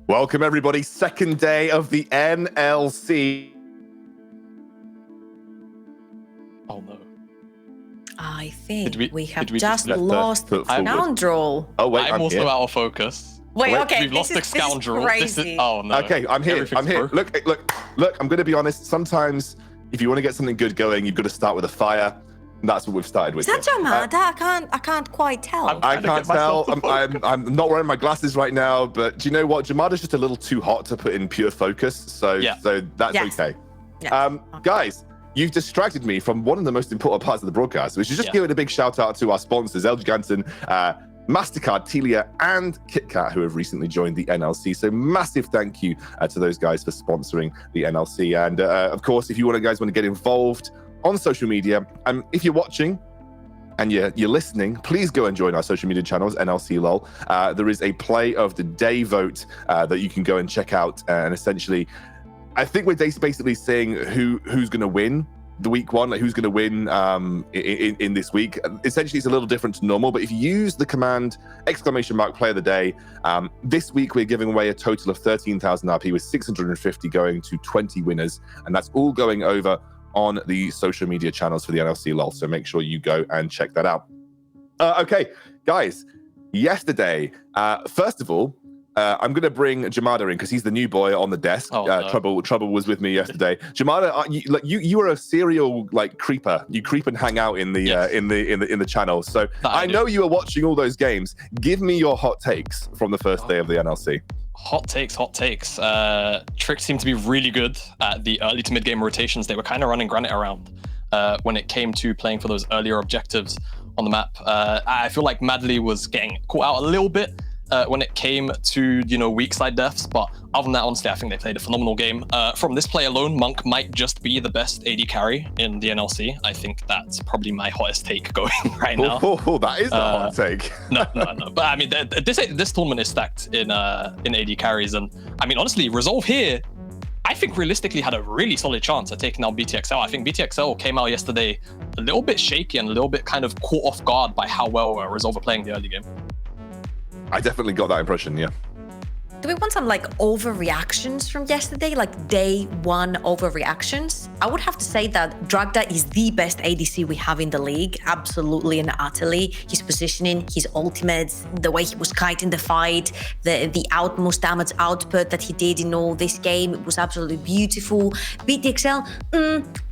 Welcome, everybody. Second day of the NLC. Oh, no. I think we have just let lost the scoundrel. Oh, wait, I'm also out of focus. Wait, okay. We've lost the scoundrel. Oh, no. Okay, I'm here. Look, I'm going to be honest. Sometimes if you want to get something good going, you've got to start with a fire. And that's what we've started with. Is that Jamada? I can't quite tell. I can't tell. I'm not wearing my glasses right now, but do you know what? Jamada's just a little too hot to put in pure focus, so that's okay. Yeah. Guys, you've distracted me from one of the most important parts of the broadcast, which is just giving a big shout out to our sponsors, LG Ganson, MasterCard, Telia, and KitKat, who have recently joined the NLC. So massive thank you to those guys for sponsoring the NLC. And of course, if you guys want to get involved on social media, if you're watching and you're listening, please go and join our social media channels, NLC LOL. There is a play of the day vote that you can go and check out. And essentially, I think we're basically saying who's going to win the week one, like who's going to win in this week. Essentially, it's a little different to normal, but if you use the command ! Play of the day, this week we're giving away a total of 13,000 RP with 650 going to 20 winners. And that's all going over on the social media channels for the NLC LOL. So make sure you go and check that out. Okay, guys, yesterday, first of all, I'm going to bring Jamada in because he's the new boy on the desk. Trouble was with me yesterday. Jamada, you are a serial creeper. You creep and hang out in the in the channel. So I know you are watching all those games. Give me your hot takes from the first day of the NLC. Hot takes. Trick seemed to be really good at the early to mid game rotations. They were kind of running Granite around when it came to playing for those earlier objectives on the map. I feel like Madley was getting caught out a little bit when it came to weak side deaths, but other than that, honestly, I think they played a phenomenal game. From this play alone, Monk might just be the best AD carry in the NLC. I think that's probably my hottest take going right now. Oh, that is a hot take. No. But I mean, this tournament is stacked in AD carries, and I mean, honestly, Resolve here, I think realistically had a really solid chance at taking out BTXL. I think BTXL came out yesterday a little bit shaky and a little bit kind of caught off guard by how well Resolve were playing the early game. I definitely got that impression, yeah. Do we want some overreactions from yesterday, day one overreactions? I would have to say that Dragda is the best ADC we have in the league, absolutely and utterly. His positioning, his ultimates, the way he was kiting the fight, the utmost damage output that he did in all this game, it was absolutely beautiful. BTXL,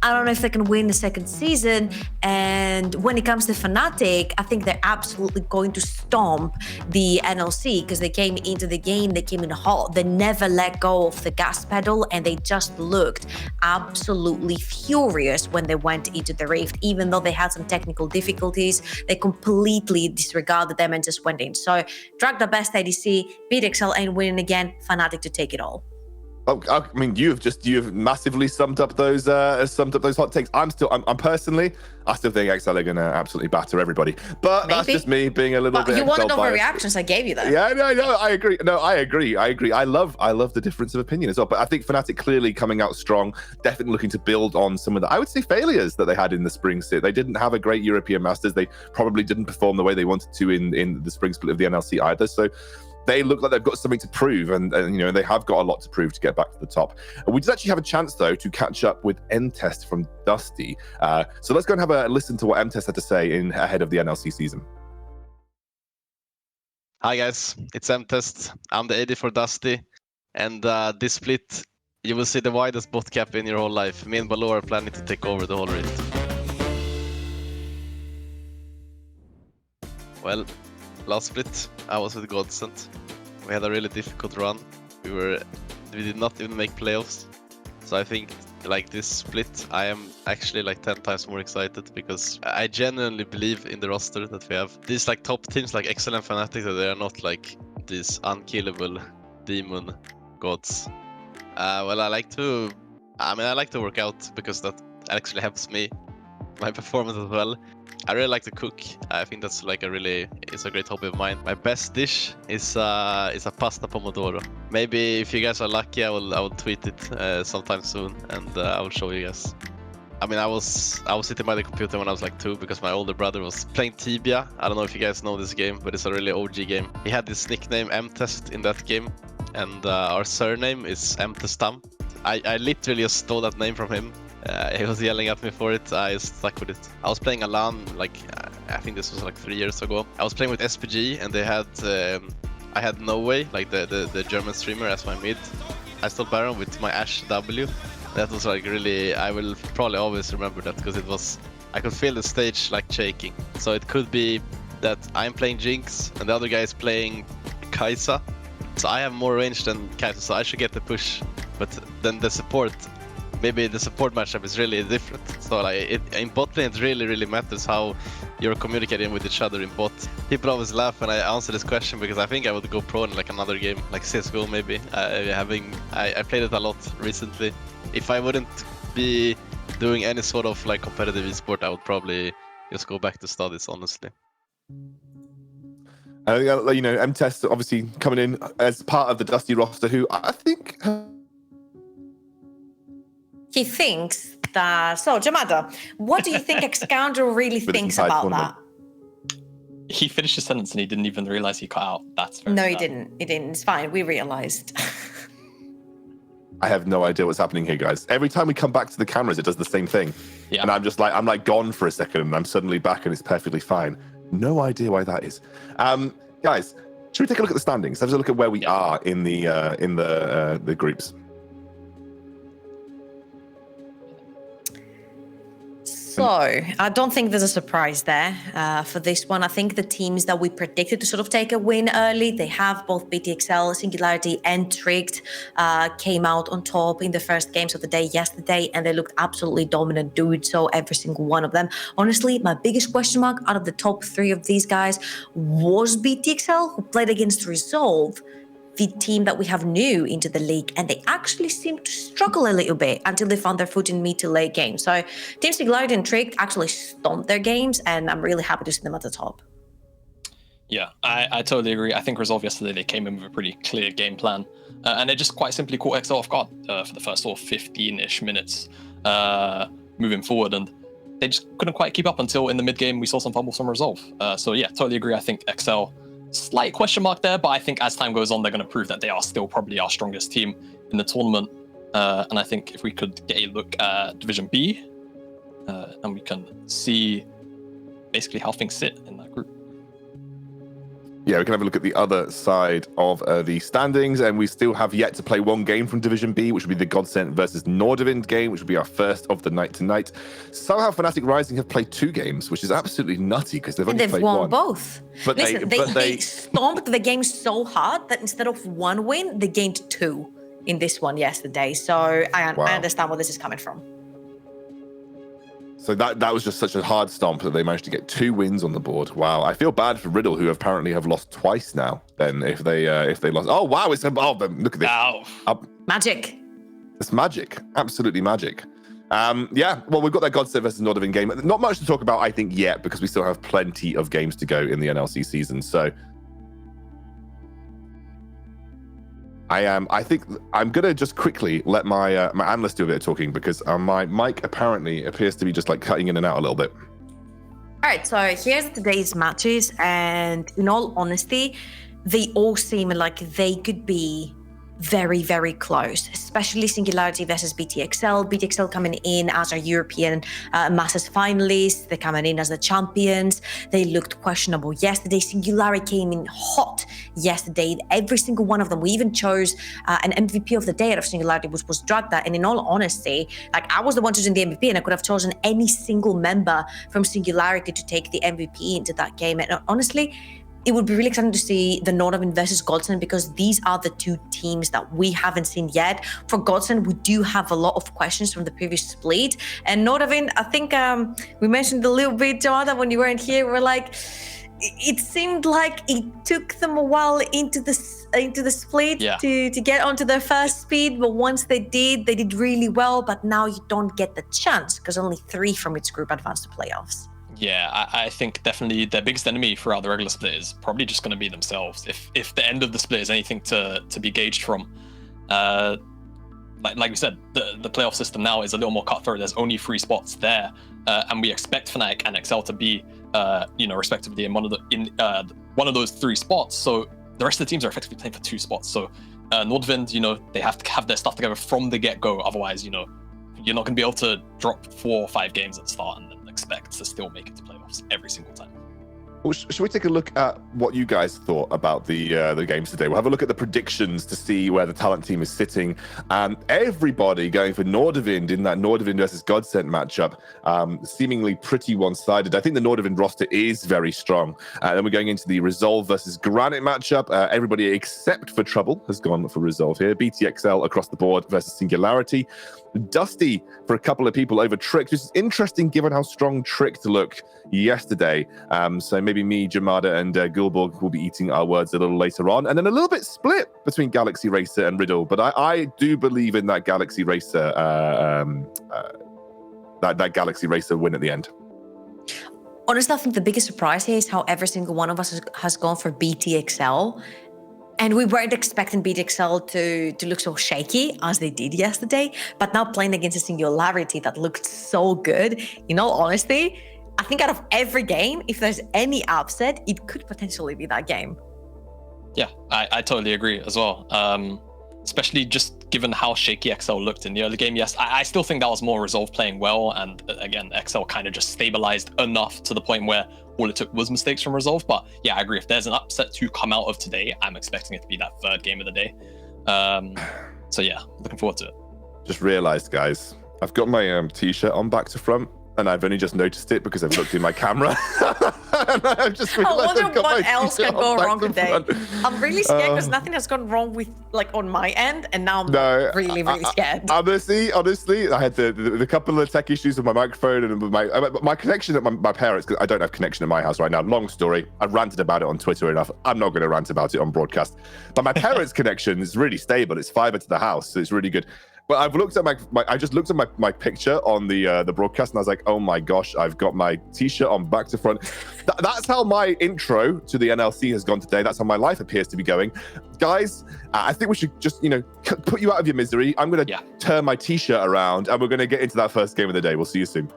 I don't know if they can win the second season. And when it comes to Fnatic, I think they're absolutely going to stomp the NLC because they came into the game, they came in hot, they never let go of the gas pedal, and they just looked absolutely furious when they went into the Rift. Even though they had some technical difficulties, they completely disregarded them and just went in. So Drag the best ADC, BTXL ain't winning again, Fnatic to take it all. Oh, I mean, you've massively summed up those hot takes. I'm personally, I still think XL are gonna absolutely batter everybody. But that's just me being a little bit. You wanted overreactions, I gave you that. Yeah, no, I agree. No, I agree. I love the difference of opinion as well. But I think Fnatic clearly coming out strong, definitely looking to build on some of the, I would say, failures that they had in the spring sit. They didn't have a great European Masters. They probably didn't perform the way they wanted to in the spring split of the NLC either. So they look like they've got something to prove, and they have got a lot to prove to get back to the top. We did actually have a chance, though, to catch up with M-Test from Dusty. So let's go and have a listen to what M-Test had to say ahead of the NLC season. Hi guys, it's M-Test. I'm the AD for Dusty, and this split, you will see the widest bot cap in your whole life. Me and Balor are planning to take over the whole Rift. Well, last split, I was with Godsent. We had a really difficult run. We did not even make playoffs. So I think this split, I am actually 10 times more excited because I genuinely believe in the roster that we have. These top teams like Excel and Fnatic, that they are not these unkillable demon gods. Well, I like to work out because that actually helps me, my performance as well. I really like to cook. I think that's it's a great hobby of mine. My best dish is a pasta pomodoro. Maybe if you guys are lucky, I will tweet it sometime soon, and I will show you guys. I mean, I was sitting by the computer when I was 2 because my older brother was playing Tibia. I don't know if you guys know this game, but it's a really OG game. He had this nickname M-Test in that game, and our surname is Emtestam. I literally just stole that name from him. He was yelling at me for it. I stuck with it. I was playing a LAN like I think this was like 3 years ago. I was playing with SPG and they had I had No Way, like the German streamer, as my mid. I stole Baron with my Ash W. That was like really, I will probably always remember that because it was, I could feel the stage like shaking. So it could be that I'm playing Jinx and the other guy is playing Kai'Sa. So I have more range than Kai'Sa, so I should get the push. But then the support, maybe the support matchup is really different. So like in bot lane, it really matters how you're communicating with each other in bot. People always laugh when I answer this question because I think I would go pro in like another game, like CSGO maybe. I played it a lot recently. If I wouldn't be doing any sort of like competitive esport, I would probably just go back to studies, honestly. You know, M-Test obviously coming in as part of the Dusty roster, who I think... He thinks that... So, Jamada, what do you think Xscoundrel really thinks about that? He finished his sentence and he didn't even realize he cut out. That's very No, sad. he didn't. He didn't. It's fine. We realized. I have no idea what's happening here, guys. Every time we come back to the cameras, it does the same thing. Yeah. And I'm like gone for a second and I'm suddenly back and it's perfectly fine. No idea why that is. Guys, should we take a look at the standings? Let's have a look at where we are in the groups. So, I don't think there's a surprise there for this one. I think the teams that we predicted to sort of take a win early, they have both BTXL, Singularity, and Tricked came out on top in the first games of the day yesterday, and they looked absolutely dominant, doing so every single one of them. Honestly, my biggest question mark out of the top 3 of these guys was BTXL, who played against Resolve, the team that we have new into the league, and they actually seemed to struggle a little bit until they found their foot in mid to late game. So Team Singularity and Tricked actually stomped their games, and I'm really happy to see them at the top. Yeah, I totally agree. I think Resolve yesterday, they came in with a pretty clear game plan, and they just quite simply caught XL off guard for the first sort of 15-ish minutes moving forward, and they just couldn't quite keep up until in the mid game we saw some fumbles from Resolve. So yeah, totally agree. I think XL, slight question mark there, but I think as time goes on, they're going to prove that they are still probably our strongest team in the tournament. And I think if we could get a look at Division B, and we can see basically how things sit in that group. Yeah, we can have a look at the other side of the standings, and we still have yet to play one game from Division B, which will be the Godsent versus Nordavind game, which will be our first of the night tonight. Somehow Fnatic Rising have played 2 games, which is absolutely nutty because they've only played won one. Both. But listen, they stomped the game so hard that instead of 1 win, they gained 2 in this one yesterday. So I understand where this is coming from. So that was just such a hard stomp that they managed to get 2 wins on the board. Wow, I feel bad for Riddle, who apparently have lost twice now. Then if they lost, oh wow, look at this. Ow. Magic. It's magic, absolutely magic. Yeah, well, we've got that Godsent versus Nordavind game. Not much to talk about, I think, yet, because we still have plenty of games to go in the NLC season. So I think I'm gonna just quickly let my analyst do a bit of talking because my mic apparently appears to be just like cutting in and out a little bit. All right, so here's today's matches, and in all honesty, they all seem like they could be very, very close, especially Singularity versus BTXL. BTXL coming in as our European Masters finalists. They're coming in as the champions. They looked questionable yesterday. Singularity came in hot yesterday. Every single one of them. We even chose an MVP of the day out of Singularity, which was Dragda. And in all honesty, like I was the one choosing the MVP, and I could have chosen any single member from Singularity to take the MVP into that game. And honestly, it would be really exciting to see the Nordavind versus Godsent, because these are the 2 teams that we haven't seen yet. For Godsent, we do have a lot of questions from the previous split. And Nordavind, I think we mentioned a little bit, Jamada, when you weren't here, we're like, it seemed like it took them a while into the split to get onto their first speed. But once they did really well. But now you don't get the chance because only 3 from its group advanced to playoffs. Yeah, I think definitely their biggest enemy throughout the regular split is probably just going to be themselves. If the end of the split is anything to be gauged from, like we said, the playoff system now is a little more cutthroat. There's only 3 spots there, and we expect Fnatic and XL to be, respectively in one of those 3 spots. So the rest of the teams are effectively playing for 2 spots. So Nordavind, you know, they have to have their stuff together from the get-go. Otherwise, you know, you're not going to be able to drop 4 or 5 games at the start and then expect to still make it to playoffs every single time. Well, should we take a look at what you guys thought about the games today? We'll have a look at the predictions to see where the talent team is sitting. Everybody going for Nordavind in that Nordavind versus Godsent matchup, seemingly pretty one-sided. I think the Nordavind roster is very strong. Then we're going into the Resolve versus Granite matchup. Everybody except for Trouble has gone for Resolve here. BTXL across the board versus Singularity. Dusty for a couple of people over Tricked, which is interesting given how strong Tricked looked yesterday. So maybe me, Jamada, and Gulborg will be eating our words a little later on. And then a little bit split between Galaxy Racer and Riddle. But I do believe in that Galaxy Racer, that Galaxy Racer win at the end. Honestly, I think the biggest surprise here is how every single one of us has gone for BTXL. And we weren't expecting BTXL to look so shaky as they did yesterday. But now playing against a Singularity that looked so good, in all honesty, I think out of every game, if there's any upset, it could potentially be that game. Yeah, I totally agree as well. Especially just given how shaky XL looked in the early game. Yes, I still think that was more Resolve playing well. And again, XL kind of just stabilized enough to the point where all it took was mistakes from Resolve. But yeah, I agree. If there's an upset to come out of today, I'm expecting it to be that 3rd game of the day. So yeah, looking forward to it. Just realized, guys, I've got my t-shirt on back to front. And I've only just noticed it because I've looked in my camera. And I've just realized I wonder what else can go wrong today. I'm really scared because nothing has gone wrong with on my end, and now I'm really scared. Honestly, I had the couple of tech issues with my microphone and with my connection at my parents, because I don't have connection in my house right now. Long story. I've ranted about it on Twitter enough. I'm not going to rant about it on broadcast. But my parents' connection is really stable. It's fiber to the house, so it's really good. But I've looked at I just looked at my picture on the broadcast, and I was like, oh my gosh, I've got my t-shirt on back to front. That's how my intro to the NLC has gone today. That's how my life appears to be going. Guys, I think we should just, put you out of your misery. I'm going to turn my t-shirt around, and we're going to get into that first game of the day. We'll see you soon.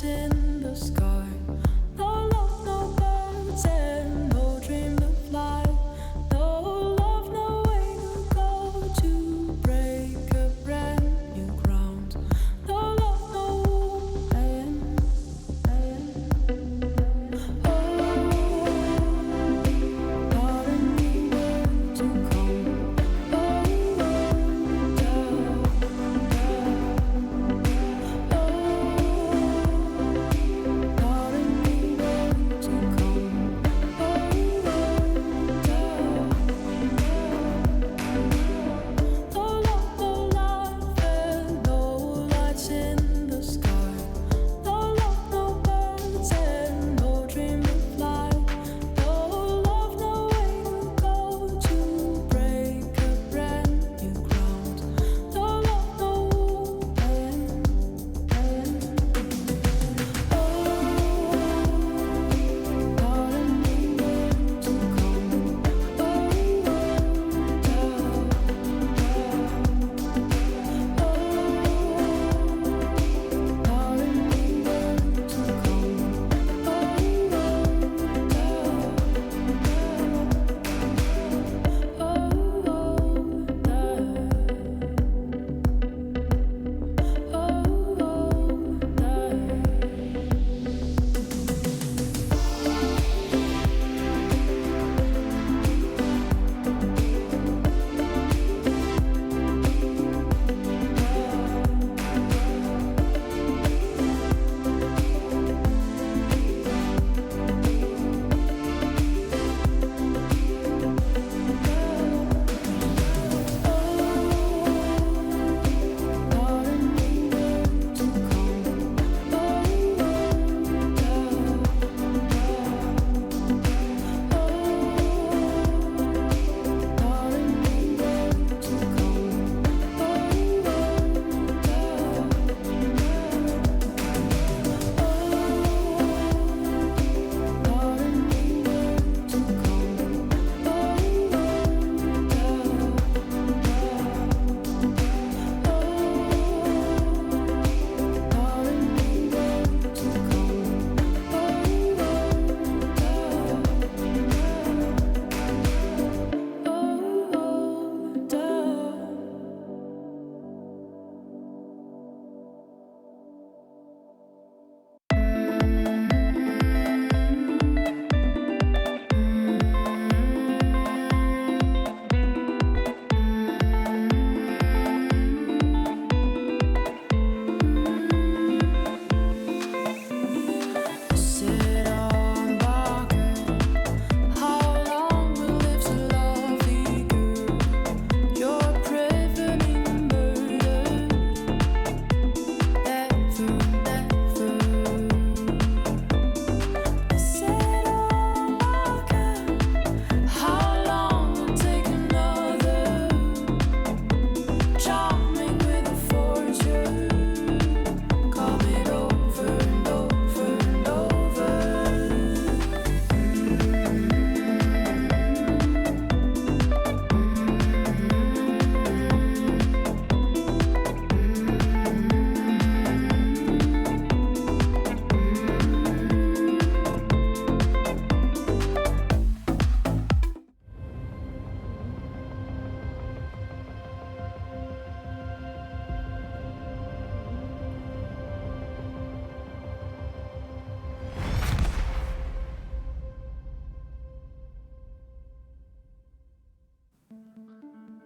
In the sky, no love, no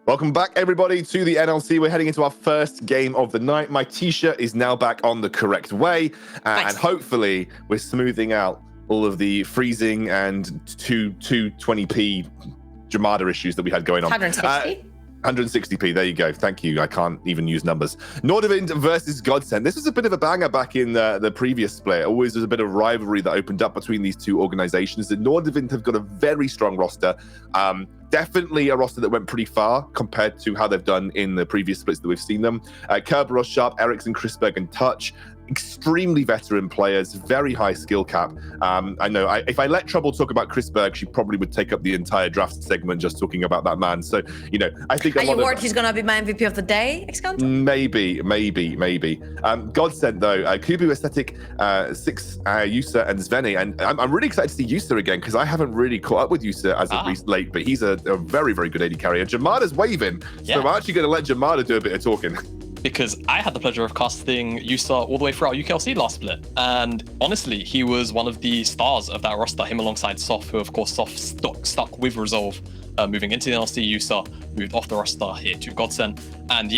Welcome back, everybody, to the NLC. We're heading into our first game of the night. My t-shirt is now back on the correct way, and hopefully we're smoothing out all of the freezing and 220p Jamada issues that we had going on. 160? 160p, there you go. Thank you. I can't even use numbers. Nordavind versus Godsent. This was a bit of a banger back in the previous split. Always there's a bit of rivalry that opened up between these two organizations. The Nordavind have got a very strong roster. Definitely a roster that went pretty far compared to how they've done in the previous splits that we've seen them. Kerberos, Sharp, Ericsson, Chrisberg, and Touch. Extremely veteran players, very high skill cap. I know if I let Trouble talk about Chrisberg, she probably would take up the entire draft segment just talking about that man. So, I think Are you worried he's going to be my MVP of the day, X-Counter? Maybe. Godsent, though, Kubu, Aesthetic, Six, Yusa, and Sveni. And I'm really excited to see Yusa again because I haven't really caught up with Yusa as of late, but he's a very, very good AD carrier. Jamada's waving, so I'm actually going to let Jamada do a bit of talking. Because I had the pleasure of casting Yusa all the way throughout UKLC last split. And honestly, he was one of the stars of that roster, him alongside Soph, who of course Soph stuck with Resolve moving into the NLC. Yusa moved off the roster here to Godsent. And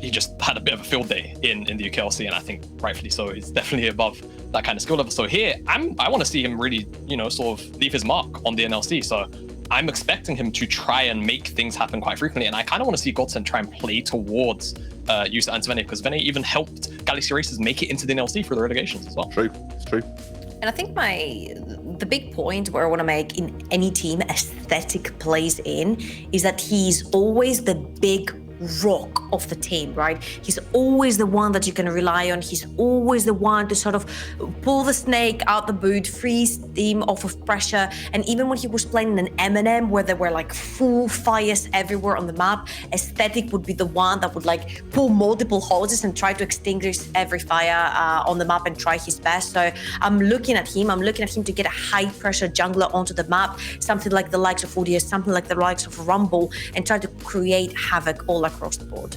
he just had a bit of a field day in the UKLC, and I think rightfully so. He's definitely above that kind of skill level. So here, I want to see him really, sort of leave his mark on the NLC. So I'm expecting him to try and make things happen quite frequently, and I kind of want to see Godsent try and play towards Yusa and Sveni, because Sveni even helped Galaxy Racers make it into the NLC for the relegations as well. True, it's true. And I think the big point where I want to make in any team aesthetic plays in is that he's always the big rock of the team, right? He's always the one that you can rely on. He's always the one to sort of pull the snake out the boot, freeze team off of pressure. And even when he was playing in an M&M where there were like full fires everywhere on the map, Aesthetic would be the one that would like pull multiple hoses and try to extinguish every fire on the map and try his best. So I'm looking at him to get a high pressure jungler onto the map, something like the likes of ODS, something like the likes of Rumble, and try to create havoc all across the board.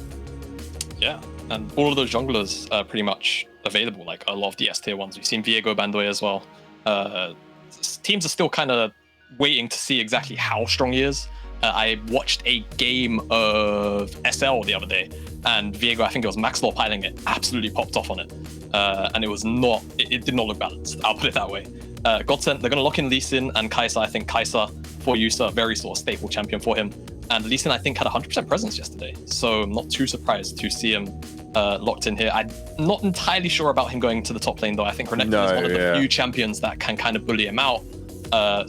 Yeah, and all of those junglers are pretty much available, like a lot of the S tier ones. We've seen Viego Bandoy as well. Teams are still kind of waiting to see exactly how strong he is. I watched a game of SL the other day, and Viego, I think it was Maxlaw piling it, absolutely popped off on it. And it did not look balanced, I'll put it that way. Godsent, they're going to lock in Lee Sin and Kai'Sa. I think Kai'Sa for Yusa, very sort of staple champion for him. And Lee Sin, I think, had 100% presence yesterday. So I'm not too surprised to see him locked in here. I'm not entirely sure about him going to the top lane, though. I think Renekton is one of the few champions that can kind of bully him out.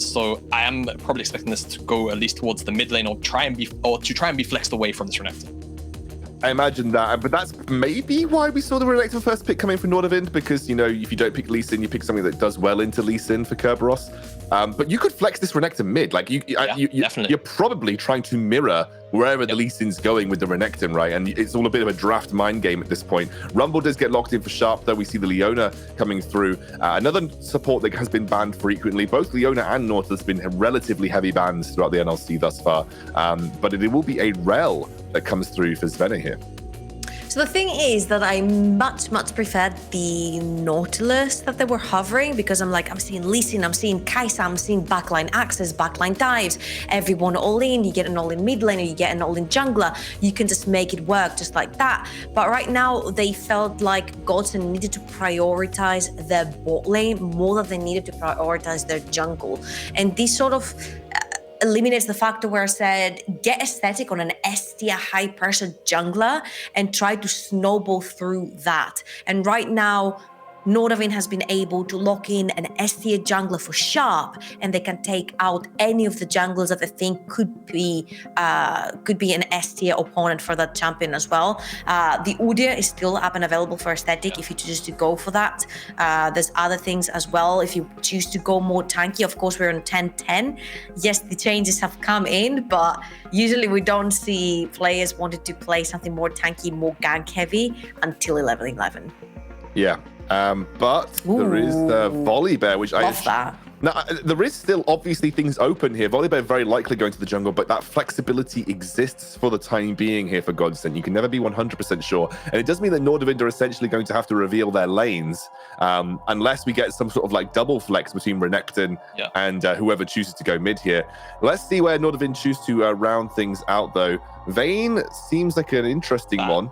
So I am probably expecting this to go at least towards the mid lane or to try and be flexed away from this Renekton. I imagine that, but that's maybe why we saw the Renekton first pick coming from Nordavind, because, if you don't pick Lee Sin, you pick something that does well into Lee Sin for Kerberos. But you could flex this Renekton mid. Like, definitely. You're probably trying to mirror wherever the Lee Sin's going with the Renekton, right? And it's all a bit of a draft mind game at this point. Rumble does get locked in for Sharp, though. We see the Leona coming through. Another support that has been banned frequently. Both Leona and North has been relatively heavy bans throughout the NLC thus far. But it will be a Rel that comes through for Sveni here. So the thing is that I much preferred the Nautilus that they were hovering, because I'm seeing Lee Sin, I'm seeing Kai'Sa, I'm seeing backline access, backline dives, everyone all in, you get an all in mid lane, or you get an all in jungler, you can just make it work just like that. But right now they felt like Godsent needed to prioritize their bot lane more than they needed to prioritize their jungle. And this sort of eliminates the factor where I said, get Aesthetic on an S tier high pressure jungler and try to snowball through that. And right now, Nordavind has been able to lock in an S tier jungler for Sharp, and they can take out any of the junglers that they think could be an S tier opponent for that champion as well. The Udyr is still up and available for Aesthetic if you choose to go for that. There's other things as well if you choose to go more tanky. Of course, we're on 10-10. Yes, the changes have come in, but usually we don't see players wanting to play something more tanky, more gank heavy until 11-11. Yeah. But there is the Volley Bear, which love that. Now, there is still obviously things open here. Volibear very likely going to the jungle, but that flexibility exists for the time being here for Godsent. You can never be 100% sure. And it does mean that Nordavind are essentially going to have to reveal their lanes unless we get some sort of like double flex between Renekton and whoever chooses to go mid here. Let's see where Nordavind choose to round things out, though. Vayne seems like an interesting one.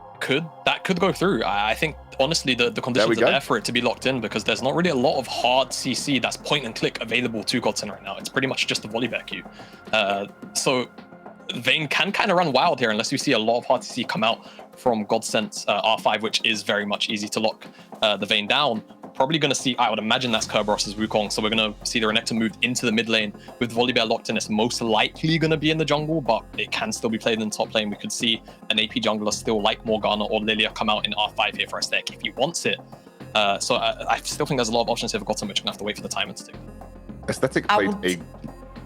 That could go through. I think honestly the conditions are there for it to be locked in, because there's not really a lot of hard CC that's point and click available to Godsent right now. It's pretty much just the Volibear queue. So Vayne can kind of run wild here unless you see a lot of hard CC come out from Godsent's R5, which is very much easy to lock the Vayne down. Probably going to see, I would imagine that's Kerberos's Wukong, so we're going to see the Renekton moved into the mid lane with Volibear locked in. It's most likely going to be in the jungle, but it can still be played in the top lane. We could see an AP jungler still like Morgana or Lilia come out in R5 here for Aesthetic if he wants it. So I still think there's a lot of options here for Godsent, which we're going to have to wait for the timing to take. Aesthetic played a...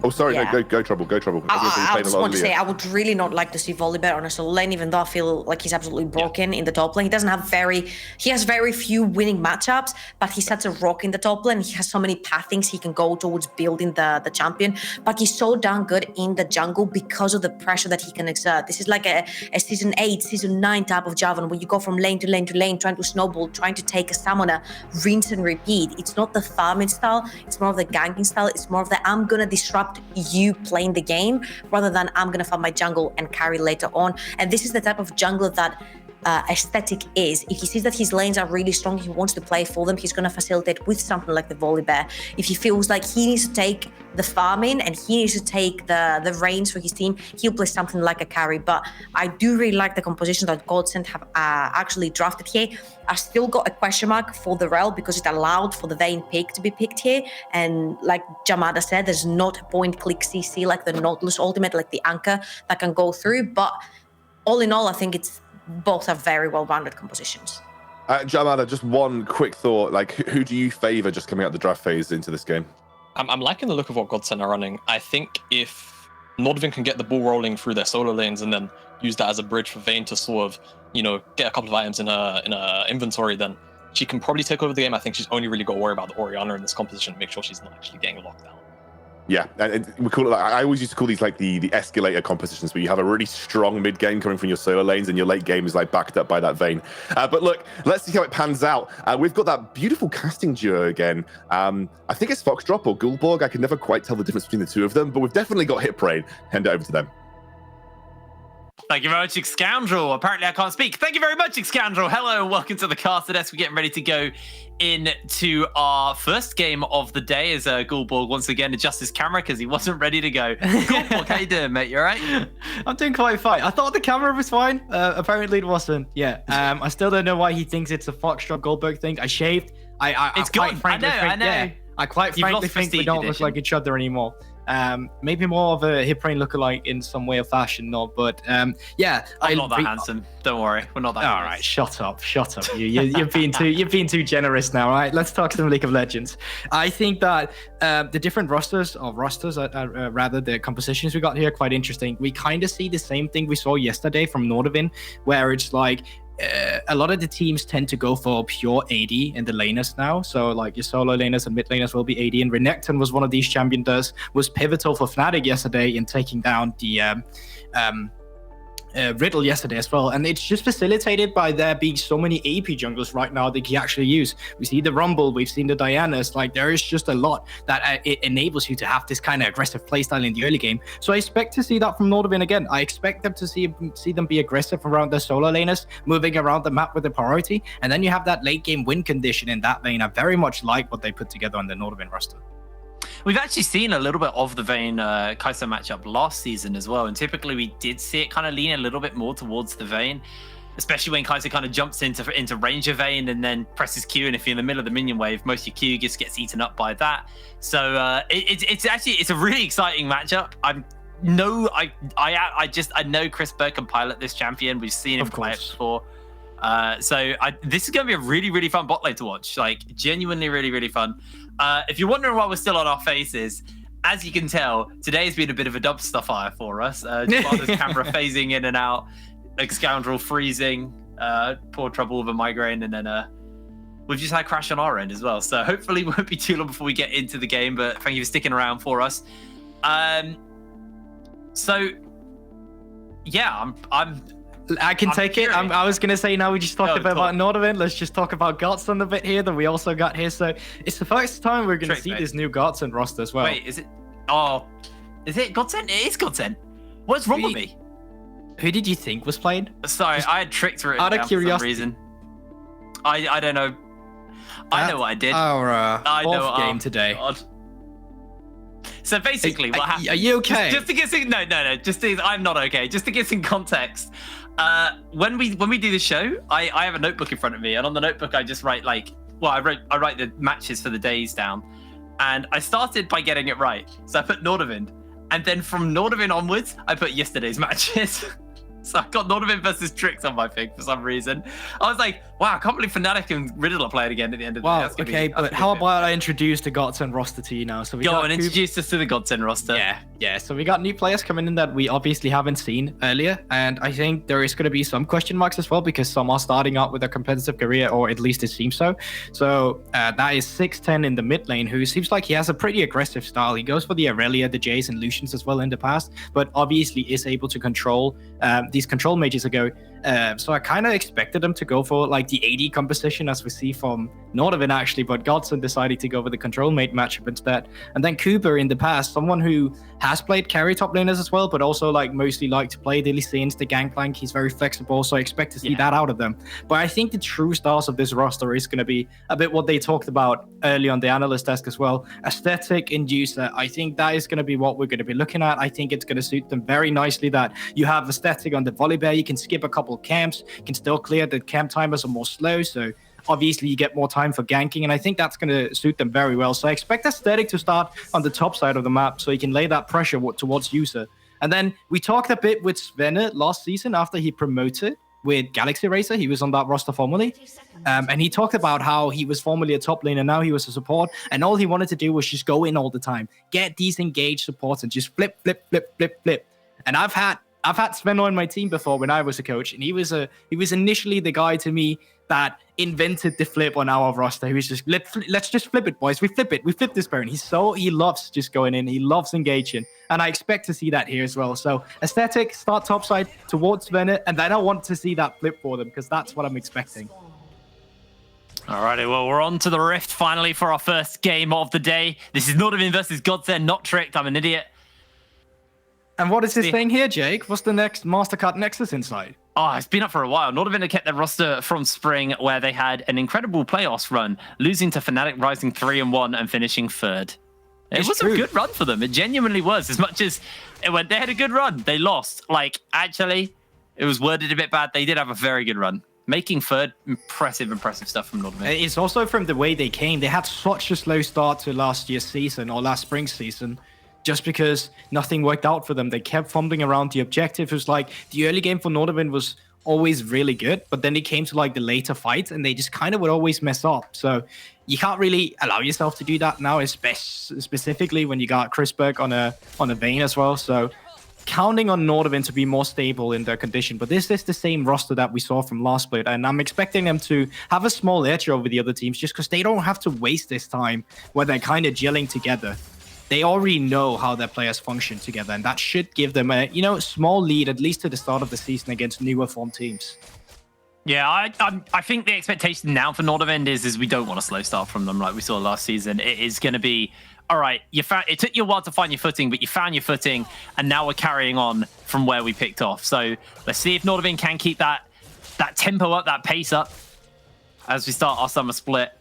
Oh, sorry, no, go Trouble. I just want to say, I would really not like to see Volibear on a solo lane, even though I feel like he's absolutely broken in the top lane. He doesn't have he has very few winning matchups, but he's such a rock in the top lane. He has so many pathings he can go towards building the champion, but he's so darn good in the jungle because of the pressure that he can exert. This is like a season 8, season 9 type of Javan, where you go from lane to lane to lane, trying to snowball, trying to take a summoner, rinse and repeat. It's not the farming style, it's more of the ganking style, it's more of the I'm gonna disrupt you playing the game rather than I'm gonna farm my jungle and carry later on. And this is the type of jungler that Aesthetic is. If he sees that his lanes are really strong, he wants to play for them, he's gonna facilitate with something like the Volibear. If he feels like he needs to take the farming and he needs to take the reins for his team, he'll play something like a carry. But I do really like the composition that Godsent have actually drafted here. I still got a question mark for the Rel because it allowed for the Vayne pick to be picked here. And like Jamada said, there's not a point click CC like the Nautilus ultimate, like the anchor that can go through. But all in all, I think both are very well-rounded compositions. Jamada, just one quick thought. Like, who do you favor just coming out the draft phase into this game? I'm liking the look of what Godsent are running. I think if Nordavind can get the ball rolling through their solo lanes and then use that as a bridge for Vayne to sort of, get a couple of items in her inventory, then she can probably take over the game. I think she's only really got to worry about the Orianna in this composition, make sure she's not actually getting locked down. Yeah, and we call it like, I always used to call these like the escalator compositions, where you have a really strong mid game coming from your solo lanes and your late game is like backed up by that Vayne. But look, let's see how it pans out. We've got that beautiful casting duo again. I think it's Foxdrop or Gulborg. I can never quite tell the difference between the two of them, but we've definitely got Hit Brain. Hand it over to them. Thank you very much, Scoundrel. Apparently I can't speak. Thank you very much, Scoundrel. Hello, welcome to the caster desk. We're getting ready to go into our first game of the day as Gulborg once again adjusts his camera because he wasn't ready to go. Gulborg, how you doing, mate? You all right? I'm doing quite fine. I thought the camera was fine. Apparently it wasn't. Yeah. I still don't know why he thinks it's a Foxtrot Goldberg thing. I shaved. It's good. I know. Yeah, I quite frankly think we don't look like each other anymore. Maybe more of a Hit Brain lookalike in some way or fashion, no. But yeah, I'm not that handsome. Don't worry, we're not that. All right, shut up. You've been too generous now. All right, let's talk some League of Legends. I think that the different rosters, rather the compositions we got here, are quite interesting. We kind of see the same thing we saw yesterday from Nordavind, where it's like, a lot of the teams tend to go for pure AD in the laners now. So like your solo laners and mid laners will be AD, and Renekton was one of these champions, was pivotal for Fnatic yesterday in taking down the Riddle yesterday as well. And it's just facilitated by there being so many AP junglers right now that you actually use. We see the Rumble, we've seen the Dianas. Like, there is just a lot that it enables you to have this kind of aggressive playstyle in the early game. So I expect to see that from Nordavind again. I expect them to see them be aggressive around their solo laners, moving around the map with the priority. And then you have that late game win condition in that lane. I very much like what they put together on the Nordavind roster. We've actually seen a little bit of the Vayne Kai'Sa matchup last season as well, and typically we did see it kind of lean a little bit more towards the Vayne, especially when Kai'Sa kind of jumps into range of Vayne and then presses Q, and if you're in the middle of the minion wave, most of your Q just gets eaten up by that. So it's a really exciting matchup. I know Chris Burke can pilot this champion. We've seen him play it before. So this is going to be a really, really fun bot lane to watch. Like, genuinely really, really fun. If you're wondering why we're still on our faces, as you can tell, today's been a bit of a dumpster fire for us. Jamada's camera phasing in and out, like Scoundrel freezing, poor Trouble with a migraine, and then we've just had a crash on our end as well. So hopefully it won't be too long before we get into the game, but thank you for sticking around for us. So yeah, I can take it. I was going to say now we just talked about Nordavind. Let's just talk about Godsent a bit here that we also got here. So it's the first time we're going to see this new Godsent roster as well. Wait, is it? Oh, is it Godsent? It is Godsent. What's wrong with me? Who did you think was playing? Sorry, I had tricked through it out of curiosity. For some reason. I don't know. I know what I did. Our fourth game today. God. So basically, what happened? Are you okay? Just to get some, no. I'm not okay. Just to get some context. When we do the show, I have a notebook in front of me, and on the notebook I just write I write the matches for the days down, and I started by getting it right. So I put Nordavind, and then from Nordavind onwards, I put yesterday's matches. So I got Nordavind versus Trix on my thing for some reason. I was like, wow, I can't believe Fnatic and Riddle are playing again at the end of the day. Wow, okay, but how about I introduce the Godsent roster to you now? So we go and introduce us to the Godsent roster. Yeah. So we got new players coming in that we obviously haven't seen earlier, and I think there is going to be some question marks as well because some are starting out with a competitive career, or at least it seems so. So that is 6'10" in the mid lane, who seems like he has a pretty aggressive style. He goes for the Aurelia, the Jays, and Lucians as well in the past, but obviously is able to control these control mages ago. So I kind of expected him to go for like the AD composition as we see from Nordavind actually, but Godsent decided to go with the control mate matchup instead. And then Cooper in the past, someone who has played carry top laners as well, but also like mostly like to play daily scenes, the gangplank. He's very flexible, so I expect to see that out of them. But I think the true stars of this roster is going to be a bit what they talked about early on the analyst desk as well. Aesthetic inducer. I think that is going to be what we're going to be looking at. I think it's going to suit them very nicely that you have aesthetic on the volley bear. You can skip a couple camps, can still clear. The camp timers are more slow, so obviously you get more time for ganking, and I think that's going to suit them very well. So I expect Aesthetic to start on the top side of the map so he can lay that pressure towards user. And then we talked a bit with Svenne last season after he promoted with Galaxy Racer. He was on that roster formerly, and he talked about how he was formerly a top laner, now he was a support, and all he wanted to do was just go in all the time, get these engaged supports and just flip. And I've had Sven on my team before when I was a coach, and he was initially the guy to me that invented the flip on our roster. He was just let's just flip it, boys. We flip this Baron. He loves just going in. He loves engaging, and I expect to see that here as well. So Aesthetic, start topside towards Sven, and then I want to see that flip for them because that's what I'm expecting. Alrighty, well, we're on to the Rift finally for our first game of the day. This is Nordavind versus Godsent, not Tricked. I'm an idiot. And what is this thing here, Jake? What's the next MasterCard Nexus inside? Oh, it's been up for a while. Nordavind had kept their roster from spring, where they had an incredible playoffs run, losing to Fnatic, rising 3-1 and finishing third. It was a good run for them. It genuinely was. As much as it went, they had a good run. They lost. Like, actually, it was worded a bit bad. They did have a very good run. Making third, impressive stuff from Nordavind. It's also from the way they came. They had such a slow start to last year's season, or last spring season, just because nothing worked out for them. They kept fumbling around the objective. It was like the early game for Nordavind was always really good, but then it came to like the later fights and they just kind of would always mess up. So you can't really allow yourself to do that now, specifically when you got Chris Berg on a Vayne as well. So counting on Nordavind to be more stable in their condition, but this is the same roster that we saw from last split, and I'm expecting them to have a small edge over the other teams just because they don't have to waste this time where they're kind of gelling together. They already know how their players function together, and that should give them a small lead, at least to the start of the season, against newer form teams. Yeah, I think the expectation now for Nordavind is we don't want a slow start from them like we saw last season. It is going to be, all right, it took you a while to find your footing, but you found your footing, and now we're carrying on from where we picked off. So let's see if Nordavind can keep that tempo up, that pace up, as we start our summer split.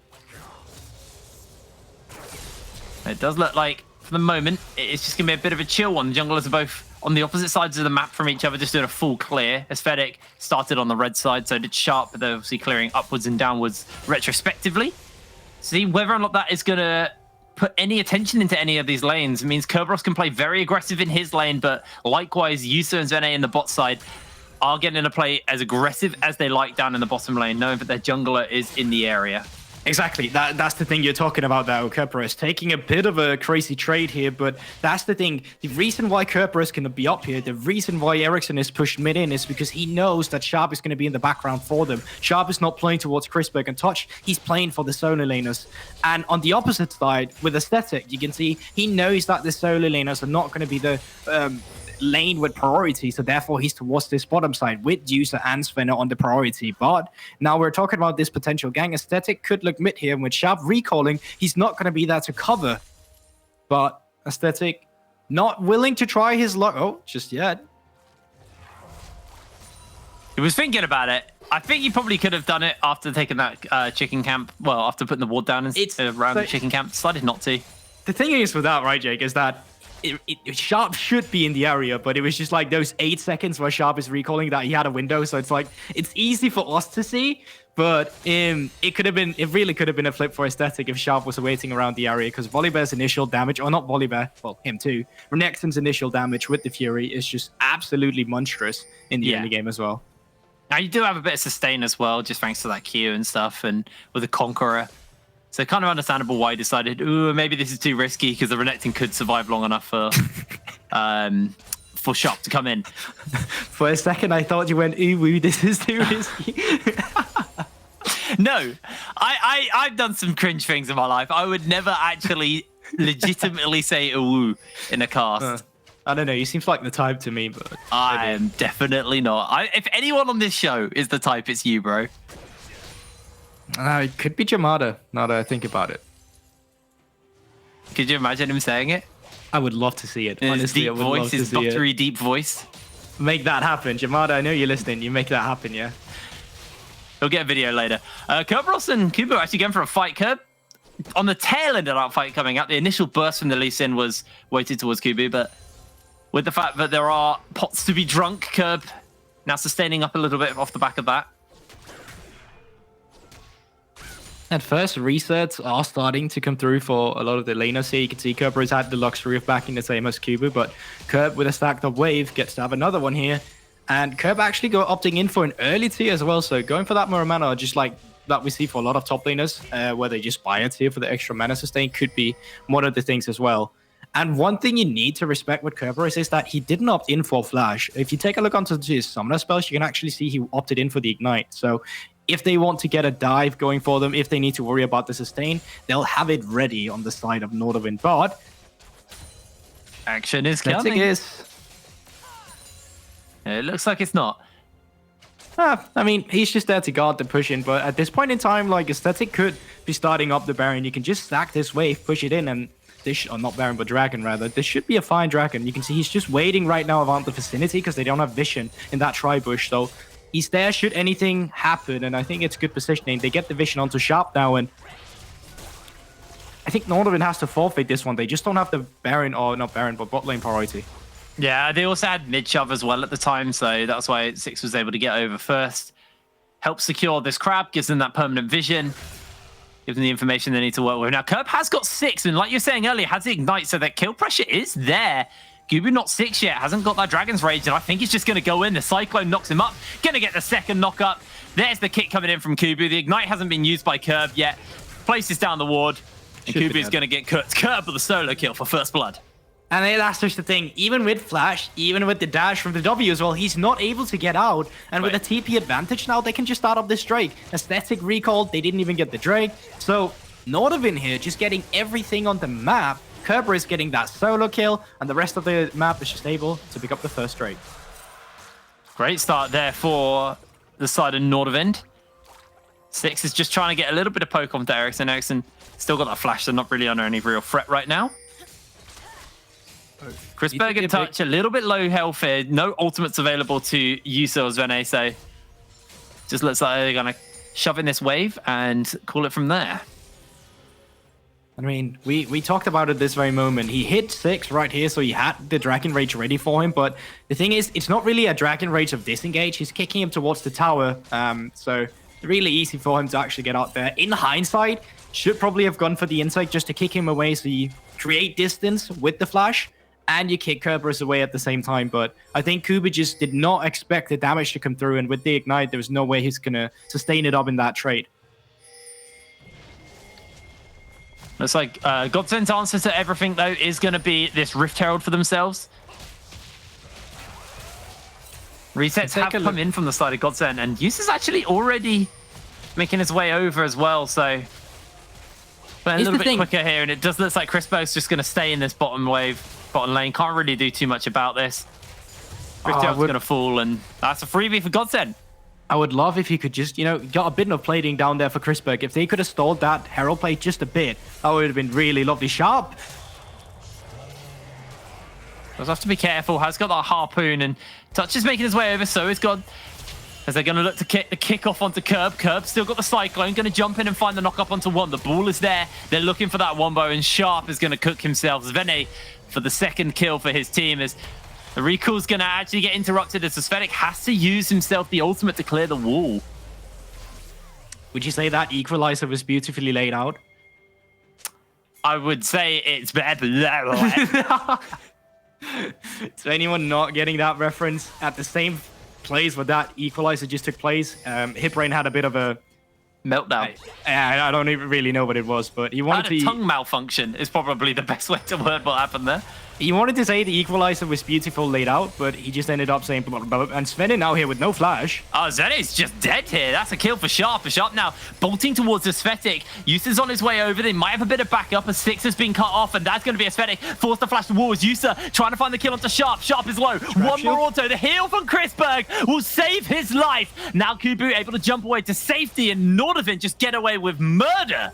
It does look like, for the moment, it's just going to be a bit of a chill one. The junglers are both on the opposite sides of the map from each other, just doing a full clear. Aesthetic started on the red side, so did Sharp, but they're obviously clearing upwards and downwards retrospectively. See whether or not that is going to put any attention into any of these lanes. It means Kerberos can play very aggressive in his lane, but likewise, Yusa and Zvene in the bot side are getting to play as aggressive as they like down in the bottom lane, knowing that their jungler is in the area. Exactly. That's the thing you're talking about there, Kerberos. Taking a bit of a crazy trade here, but that's the thing. The reason why Kerberos can be up here, the reason why Ericsson is pushed mid in is because he knows that Sharp is going to be in the background for them. Sharp is not playing towards Chrisberg and Touch. He's playing for the solo laners. And on the opposite side, with Aesthetic, you can see he knows that the solo laners are not going to be the lane with priority, so therefore he's towards this bottom side with User and Svenna on the priority. But now we're talking about this potential gang. Aesthetic could look mid here, and with Sharp recalling, he's not going to be there to cover. But Aesthetic not willing to try his luck. Oh, just yet. He was thinking about it. I think he probably could have done it after taking that chicken camp. Well, after putting the ward down around the chicken camp. Decided not to. The thing is with that, right, Jake, is that Sharp should be in the area, but it was just like those 8 seconds where Sharp is recalling that he had a window. So it's like, it's easy for us to see, but it really could have been a flip for Aesthetic if Sharp was waiting around the area, because Volibear's initial damage, or not Volibear, well, him too, Renekton's initial damage with the Fury is just absolutely monstrous in the early game as well. Now you do have a bit of sustain as well, just thanks to that Q and stuff, and with the Conqueror. So kind of understandable why he decided, ooh, maybe this is too risky, because the Renekton could survive long enough for Sharp to come in. For a second, I thought you went, ooh, this is too risky. No, I've done some cringe things in my life. I would never actually legitimately say ooh in a cast. I don't know. You seems like the type to me, but I am definitely not. If anyone on this show is the type, it's you, bro. It could be Jamada, now that I think about it. Could you imagine him saying it? I would love to see it. In Honestly, his deep voice, his doctory deep voice. Make that happen. Jamada, I know you're listening. You make that happen, yeah? We'll get a video later. Kerberos and Kubo are actually going for a fight. Kerb, on the tail end of that fight coming up, the initial burst from the Lee Sin was weighted towards Kubo, but with the fact that there are pots to be drunk, Kerb now sustaining up a little bit off the back of that. At first, resets are starting to come through for a lot of the laners here. You can see Kerber has had the luxury of backing the same as Kubu, but Kerb with a stacked up wave gets to have another one here. And Kerb actually opting in for an early tier as well, so going for that more mana, just like that we see for a lot of top laners, where they just buy a tier for the extra mana sustain, could be one of the things as well. And one thing you need to respect with Kerberos is that he didn't opt in for Flash. If you take a look onto his summoner spells, you can actually see he opted in for the Ignite. So if they want to get a dive going for them, if they need to worry about the sustain, they'll have it ready on the side of Nordavind. But action is coming. It looks like it's not. I mean, he's just there to guard the push in, but at this point in time, like, Aesthetic could be starting up the Baron. You can just stack this wave, push it in, and this, or not Baron, but Dragon rather. This should be a fine Dragon. You can see he's just waiting right now around the vicinity because they don't have vision in that tri-bush, so he's there should anything happen, and I think it's good positioning. They get the vision onto Sharp now, and I think Nordavind has to forfeit this one. They just don't have the Baron, or not Baron, but bot lane priority. Yeah, they also had mid-shove as well at the time, so that's why Six was able to get over first. Helps secure this crab, gives them that permanent vision, gives them the information they need to work with. Now, Kerb has got 6, and like you were saying earlier, has the Ignite, so that kill pressure is there. Gubu not 6 yet, hasn't got that Dragon's Rage, and I think he's just going to go in. The Cyclone knocks him up, going to get the second knock up. There's the kick coming in from Kubu. The Ignite hasn't been used by Kerb yet. Places down the ward, and Kubu's going to get cooked. Kerb with the solo kill for first blood. And that's just the thing, even with Flash, even with the dash from the W as well, he's not able to get out. And with a TP advantage now, they can just start up this Drake. Aesthetic recall, they didn't even get the Drake. So Nordavind here just getting everything on the map. Kerber is getting that solo kill, and the rest of the map is just able to pick up the first Drake. Great start there for the side of Nordavind. Six is just trying to get a little bit of poke onto Ericsson. Ericsson still got that flash, so not really under any real threat right now. Chrisberg and Touch, a little bit low health here. No ultimates available to Yusa or Zvene, so just looks like they're going to shove in this wave and call it from there. I mean, we talked about it this very moment. He hit 6 right here, so he had the Dragon Rage ready for him. But the thing is, it's not really a Dragon Rage of disengage. He's kicking him towards the tower. So really easy for him to actually get out there. In hindsight, should probably have gone for the insight just to kick him away so you create distance with the flash. And you kick Kerberos away at the same time. But I think Kuba just did not expect the damage to come through. And with the Ignite, there was no way he's going to sustain it up in that trade. Looks like Godsent's answer to everything, though, is going to be this Rift Herald for themselves. Resets have come in from the side of Godsent, and Use is actually already making his way over as well, so but a little bit quicker here, and it does look like Crispo's just going to stay in this bottom lane. Can't really do too much about this. Rift Herald's going to fall, and that's a freebie for Godsent. I would love if he could just, got a bit of plating down there for Crisberg. If they could have stalled that Herald plate just a bit, that would have been really lovely. Sharp. Does have to be careful. Has got that harpoon, and Touch is making his way over. So is God. As they're going to look to kick the kick off onto Curb. Curb still got the Cyclone. Going to jump in and find the knock up onto one. The ball is there. They're looking for that Wombo, and Sharp is going to cook himself. Zvene for the second kill for his team as the recall's going to actually get interrupted as Spheric has to use himself the ultimate to clear the wall. Would you say that equalizer was beautifully laid out? I would say it's better. To anyone not getting that reference, at the same place where that equalizer just took place, Hitbrain had a bit of a meltdown. I don't even really know what it was, but he wanted to... tongue malfunction is probably the best way to word what happened there. He wanted to say the equalizer was beautiful laid out, but he just ended up saying blah, blah, blah. And Sven now here with no flash. Oh, Zene's just dead here. That's a kill for Sharp. For Sharp now bolting towards Aesthetic. Yusa's on his way over. They might have a bit of backup as Six has been cut off, and that's going to be Aesthetic. Forced to flash towards Yusa, trying to find the kill onto Sharp. Sharp is low. One more auto. The heal from Crisberg will save his life. Now Kubu able to jump away to safety, and Nordavind just get away with murder.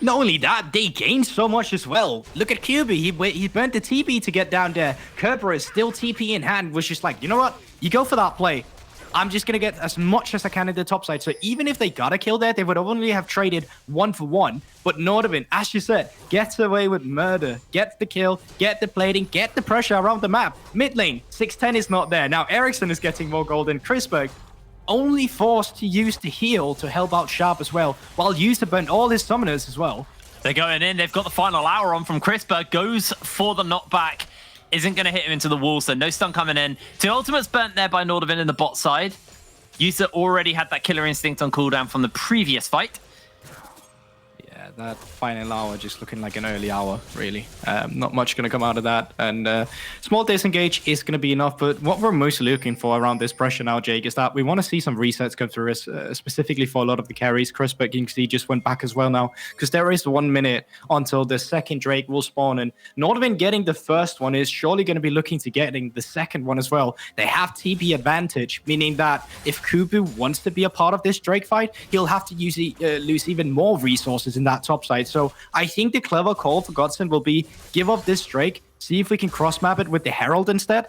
Not only that, they gained so much as well. Look at QB. He burnt the TP to get down there. Kerberos, still TP in hand, was just like, you know what? You go for that play. I'm just going to get as much as I can in the top side. So even if they got a kill there, they would only have traded 1-for-1. But Nordavind, as you said, gets away with murder. Gets the kill, get the plating, get the pressure around the map. Mid lane, 610 is not there. Now Ericsson is getting more gold than Crisberg. Only forced to use the heal to help out Sharp as well, while User burnt all his summoners as well. They're going in. They've got the final hour on from Crisberg. Goes for the knockback. Isn't going to hit him into the wall, so no stun coming in. The ultimate's burnt there by Nordavind in the bot side. User already had that killer instinct on cooldown from the previous fight. Yeah, that final hour just looking like an early hour, really. Not much going to come out of that. And small disengage is going to be enough. But what we're mostly looking for around this pressure now, Jake, is that we want to see some resets come through us, specifically for a lot of the carries. Crisberg, you can see, just went back as well now, because there is 1 minute until the second Drake will spawn. And Nordavind getting the first one is surely going to be looking to getting the second one as well. They have TP advantage, meaning that if Kubu wants to be a part of this Drake fight, he'll have to lose even more resources in that top side. So I think the clever call for Godsent will be give up this Drake, see if we can cross map it with the Herald instead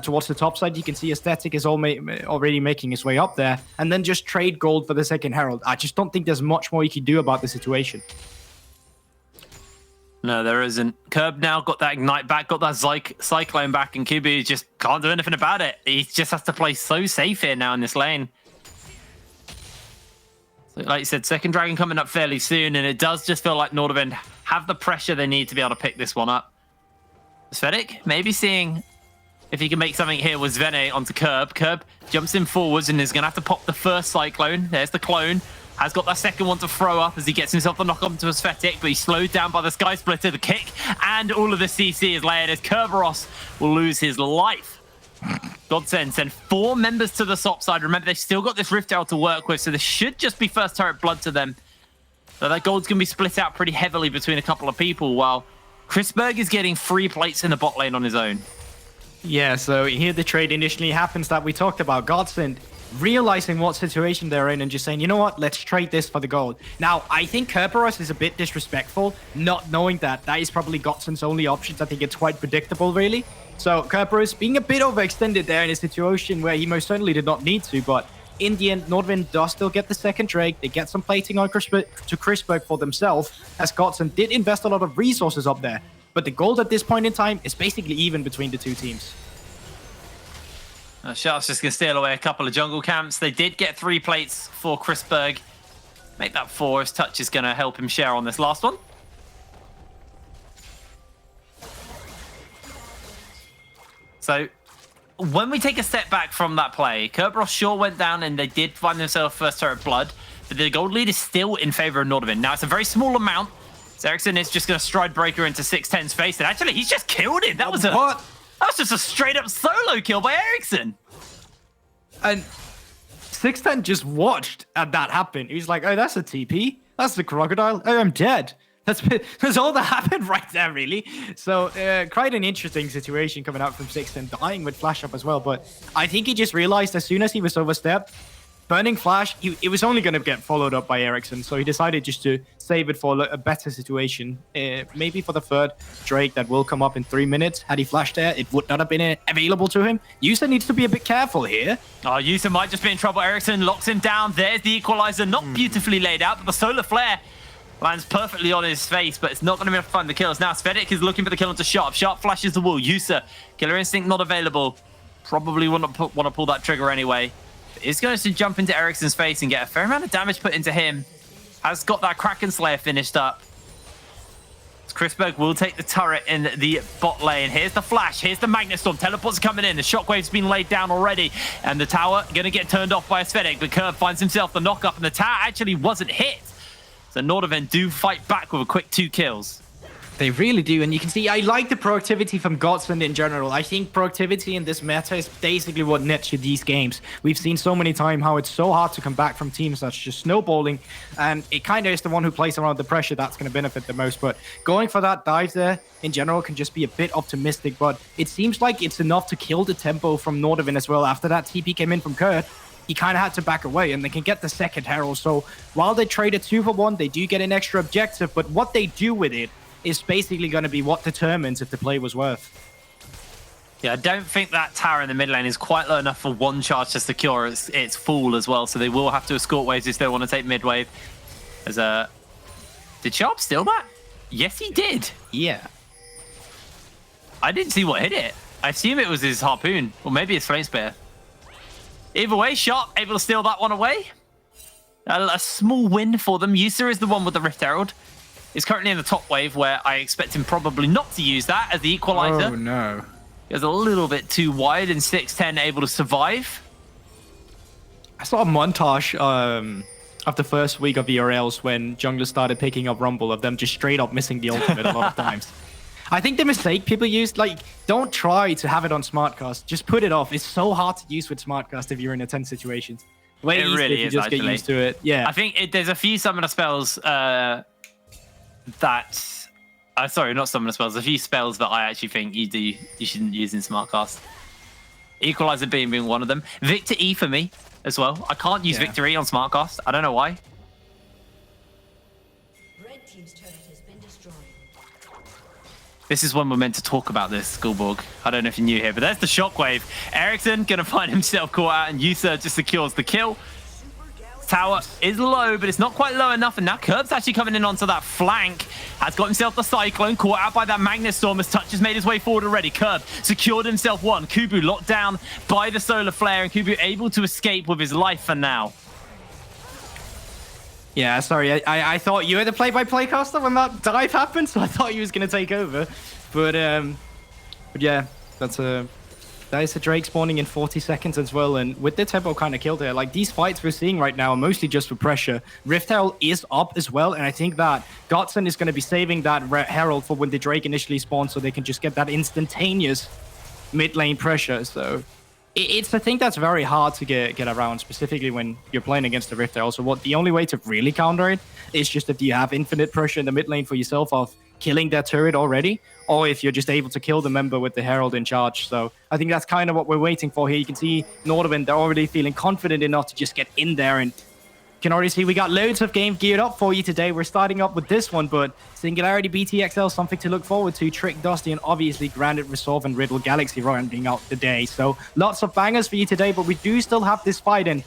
towards the top side. You can see Aesthetic is already making his way up there, and then just trade gold for the second Herald. I just don't think there's much more you can do about the situation. No, there isn't. Curb now got that Ignite back, got that Cyclone back, and QB just can't do anything about it. He just has to play so safe here now in this lane. So, like you said, second Dragon coming up fairly soon, and it does just feel like Nordavind have the pressure they need to be able to pick this one up. Spheric maybe seeing if he can make something here with Zvene onto Curb. Curb jumps in forwards and is going to have to pop the first Cyclone. There's the clone. Has got that second one to throw up as he gets himself the knock onto Aesthetic, but he's slowed down by the Sky Splitter, the kick, and all of the CC is layered as Kerberos will lose his life. Godsent send 4 members to the top side. Remember, they've still got this Rift Herald to work with, so this should just be first turret blood to them. So that gold's going to be split out pretty heavily between a couple of people, while Crisberg is getting 3 plates in the bot lane on his own. Yeah, so here the trade initially happens that we talked about. Godsent realizing what situation they're in and just saying, you know what, let's trade this for the gold. Now, I think Kerberos is a bit disrespectful, not knowing that is probably Godsent's only options. I think it's quite predictable, really. So Kerberos being a bit overextended there in a situation where he most certainly did not need to, but in the end, Nordavind does still get the second Drake. They get some plating on Crisberg for themselves, as Godsent did invest a lot of resources up there. But the gold at this point in time is basically even between the two teams. Sharp's just going to steal away a couple of jungle camps. They did get 3 plates for Crisberg. Make that 4 as Touch is going to help him share on this last one. So when we take a step back from that play, Kerberos sure went down and they did find themselves first turret blood, but the gold lead is still in favor of Nordavind. Now, it's a very small amount, So Ericsson is just going to stride breaker into 610's face, and actually he's just killed it. That was just a straight up solo kill by Ericsson. And 610 just watched that happen. He was like, oh, that's a TP. That's the crocodile. Oh, I'm dead. That's all that happened right there, really. So quite an interesting situation coming out from 610, dying with flash up as well. But I think he just realized as soon as he was overstepped, burning flash, it was only going to get followed up by Ericsson. So he decided just to save it for a better situation. Maybe for the third Drake that will come up in 3 minutes. Had he flashed there, it would not have been available to him. Yusa needs to be a bit careful here. Oh, Yusa might just be in trouble. Ericsson locks him down. There's the equalizer. Not beautifully laid out, but the solar flare lands perfectly on his face, but it's not going to be enough to find the kills. Now, Svedek is looking for the kill onto Sharp. Sharp flashes the wall. Yusa, Killer Instinct not available. Probably want to pull that trigger anyway. Is going to jump into Ericsson's face and get a fair amount of damage put into him. Has got that Kraken Slayer finished up. Chrisberg will take the turret in the bot lane. Here's the flash. Here's the Magnet Storm. Teleport's coming in. The shockwave's been laid down already. And the tower going to get turned off by a Svedek. But Curve finds himself the knock up, and the tower actually wasn't hit. So Nordavind do fight back with a quick 2 kills. They really do, and you can see I like the proactivity from Godsent in general. I think proactivity in this meta is basically what nets you these games. We've seen so many times how it's so hard to come back from teams that's just snowballing, and it kind of is the one who plays around the pressure that's going to benefit the most. But going for that dive there in general can just be a bit optimistic, but it seems like it's enough to kill the tempo from Nordavind as well. After that TP came in from Kurt, he kind of had to back away, and they can get the second Herald. So while they trade a 2-for-1, they do get an extra objective, but what they do with it is basically going to be what determines if the play was worth. Yeah, I don't think that tower in the mid lane is quite low enough for one charge to secure its fall as well, so they will have to escort waves if they want to take mid wave. As did Sharp steal that? Yes, he did. Yeah. I didn't see what hit it. I assume it was his harpoon, or maybe his flame spear. Either way, Sharp able to steal that one away. A small win for them. Yusa is the one with the Rift Herald. Is currently in the top wave, where I expect him probably not to use that as the equalizer. Oh, no. He was a little bit too wide, and 610 able to survive. I saw a montage of the first week of ERLs when junglers started picking up Rumble, of them just straight up missing the ultimate a lot of times. I think the mistake people use, like, don't try to have it on Smartcast. Just put it off. It's so hard to use with Smartcast if you're in a tense situation. Way it really is, just actually. Get used to it. Yeah. I think there's a few summoner spells sorry, not summoner spells. A few spells that I actually think you shouldn't use in Smartcast. Equalizer being one of them. Victor E for me as well. I can't use Victor E on Smartcast. I don't know why. Red team's turret has been destroyed. This is when we're meant to talk about this, Skullborg. I don't know if you're new here, but there's the shockwave. Ericsson gonna find himself caught out, and Yusa just secures the kill. Tower is low, but it's not quite low enough, and now Curb's actually coming in onto that flank. Has got himself the Cyclone, caught out by that Magnet Storm as Touch has made his way forward already. Curb secured himself one. Kubu locked down by the Solar Flare, and Kubu able to escape with his life for now. Yeah, sorry, I thought you were the play-by-play caster when that dive happened, so I thought he was going to take over. But yeah, that is a Drake spawning in 40 seconds as well, and with the tempo kind of killed there. Like, these fights we're seeing right now are mostly just for pressure. Rift Herald is up as well, and I think that Godsent is going to be saving that Herald for when the Drake initially spawns, so they can just get that instantaneous mid lane pressure. So it's a thing that's very hard to get around, specifically when you're playing against the Rift Herald. So the only way to really counter it is just if you have infinite pressure in the mid lane for yourself of killing that turret already, or if you're just able to kill the member with the Herald in charge. So I think that's kind of what we're waiting for here. You can see Nordavind, they're already feeling confident enough to just get in there, and you can already see we got loads of games geared up for you today. We're starting up with this one, but Singularity BTXL, something to look forward to. Trick, Dusty, and obviously Granite Resolve and Riddle Galaxy rounding out the day. So lots of bangers for you today, but we do still have this fight, and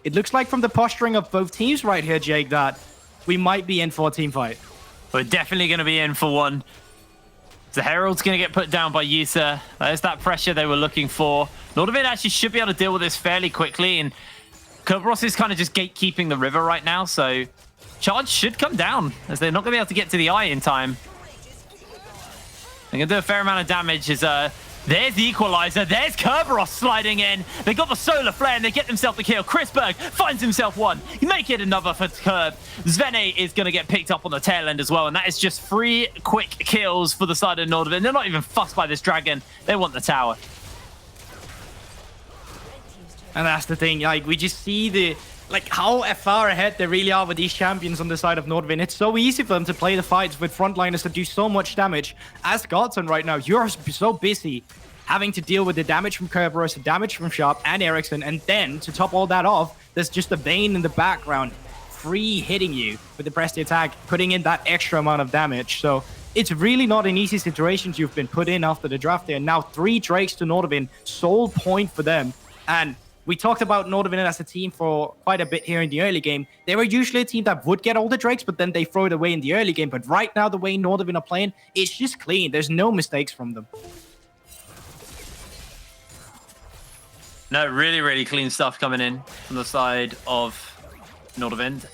it looks like from the posturing of both teams right here, Jake, that we might be in for a team fight. We're definitely going to be in for one. The Herald's going to get put down by Yusa. There's that pressure they were looking for. Nordavind actually should be able to deal with this fairly quickly, and Kerberos is kind of just gatekeeping the river right now, so charge should come down, as they're not going to be able to get to the eye in time. They're going to do a fair amount of damage as There's the equalizer. There's Kerberos sliding in. They got the solar flare and they get themselves the kill. Chrisberg finds himself one. You make it another for Kerb. Zvene is going to get picked up on the tail end as well. And that is just 3 quick kills for the side of Nordavind. They're not even fussed by this dragon. They want the tower. And that's the thing. Like, we just see the... like how far ahead they really are with these champions on the side of Nordavind. It's so easy for them to play the fights with frontliners that do so much damage. As Godsent right now, you're so busy having to deal with the damage from Kerberos, the damage from Sharp and Ericsson, and then to top all that off, there's just a Vayne in the background, free hitting you with the press attack, putting in that extra amount of damage. So it's really not an easy situation you've been put in after the draft there. Now 3 Drakes to Nordavind, sole point for them. And we talked about Nordavind as a team for quite a bit here in the early game. They were usually a team that would get all the Drakes, but then they throw it away in the early game. But right now, the way Nordavind are playing, it's just clean. There's no mistakes from them. No, really, really clean stuff coming in from the side of Nordavind.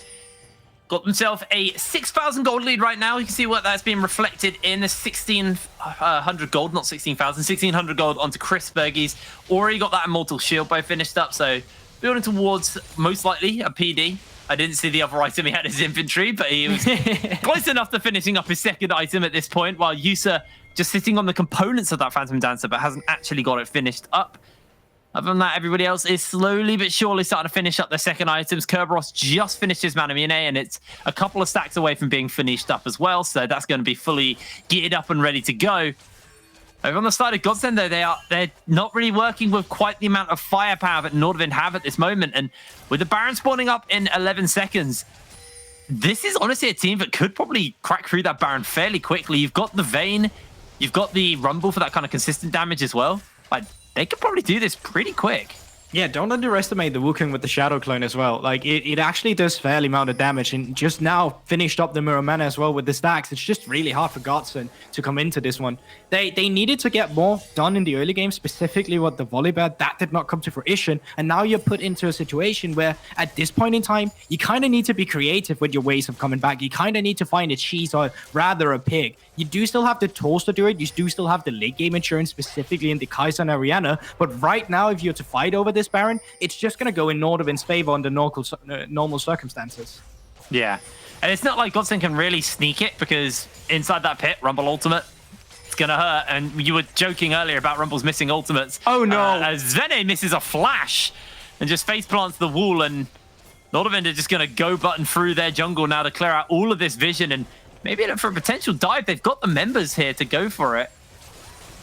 Got themselves a 6,000 gold lead right now. You can see what that's being reflected in the 1,600 gold, not 16,000, 1,600 gold onto Chrisberg. He's already got that Immortal Shield bow finished up, so building towards most likely a PD. I didn't see the other item he had his infantry, but he was close enough to finishing up his second item at this point, while Yusa just sitting on the components of that Phantom Dancer, but hasn't actually got it finished up. Other than that, everybody else is slowly but surely starting to finish up their second items. Kerberos just finished his Manamune, and it's a couple of stacks away from being finished up as well. So that's going to be fully geared up and ready to go. Over on the side of Godsent, though, they're not really working with quite the amount of firepower that Nordavind have at this moment. And with the Baron spawning up in 11 seconds, this is honestly a team that could probably crack through that Baron fairly quickly. You've got the Vayne, you've got the Rumble for that kind of consistent damage as well. Like, they could probably do this pretty quick. Yeah, don't underestimate the Wukong with the Shadow Clone as well. Like, it actually does fairly amount of damage, and just now finished up the Mirror Mana as well with the stacks. It's just really hard for Godsent to come into this one. They needed to get more done in the early game, specifically with the Volibear. That did not come to fruition, and now you're put into a situation where, at this point in time, you kind of need to be creative with your ways of coming back. You kind of need to find a cheese, or rather a pig. You do still have the tools to do it. You do still have the late game insurance, specifically in the Kai'Sa and Ariana. But right now, if you're to fight over this Baron, it's just going to go in Nordavind's favor under normal circumstances. Yeah. And it's not like Godsent can really sneak it, because inside that pit, Rumble ultimate, it's going to hurt. And you were joking earlier about Rumble's missing ultimates. Oh, no. As Zvene misses a flash and just face plants the wall, and Nordavind are just going to go button through their jungle now to clear out all of this vision and maybe look for a potential dive. They've got the members here to go for it.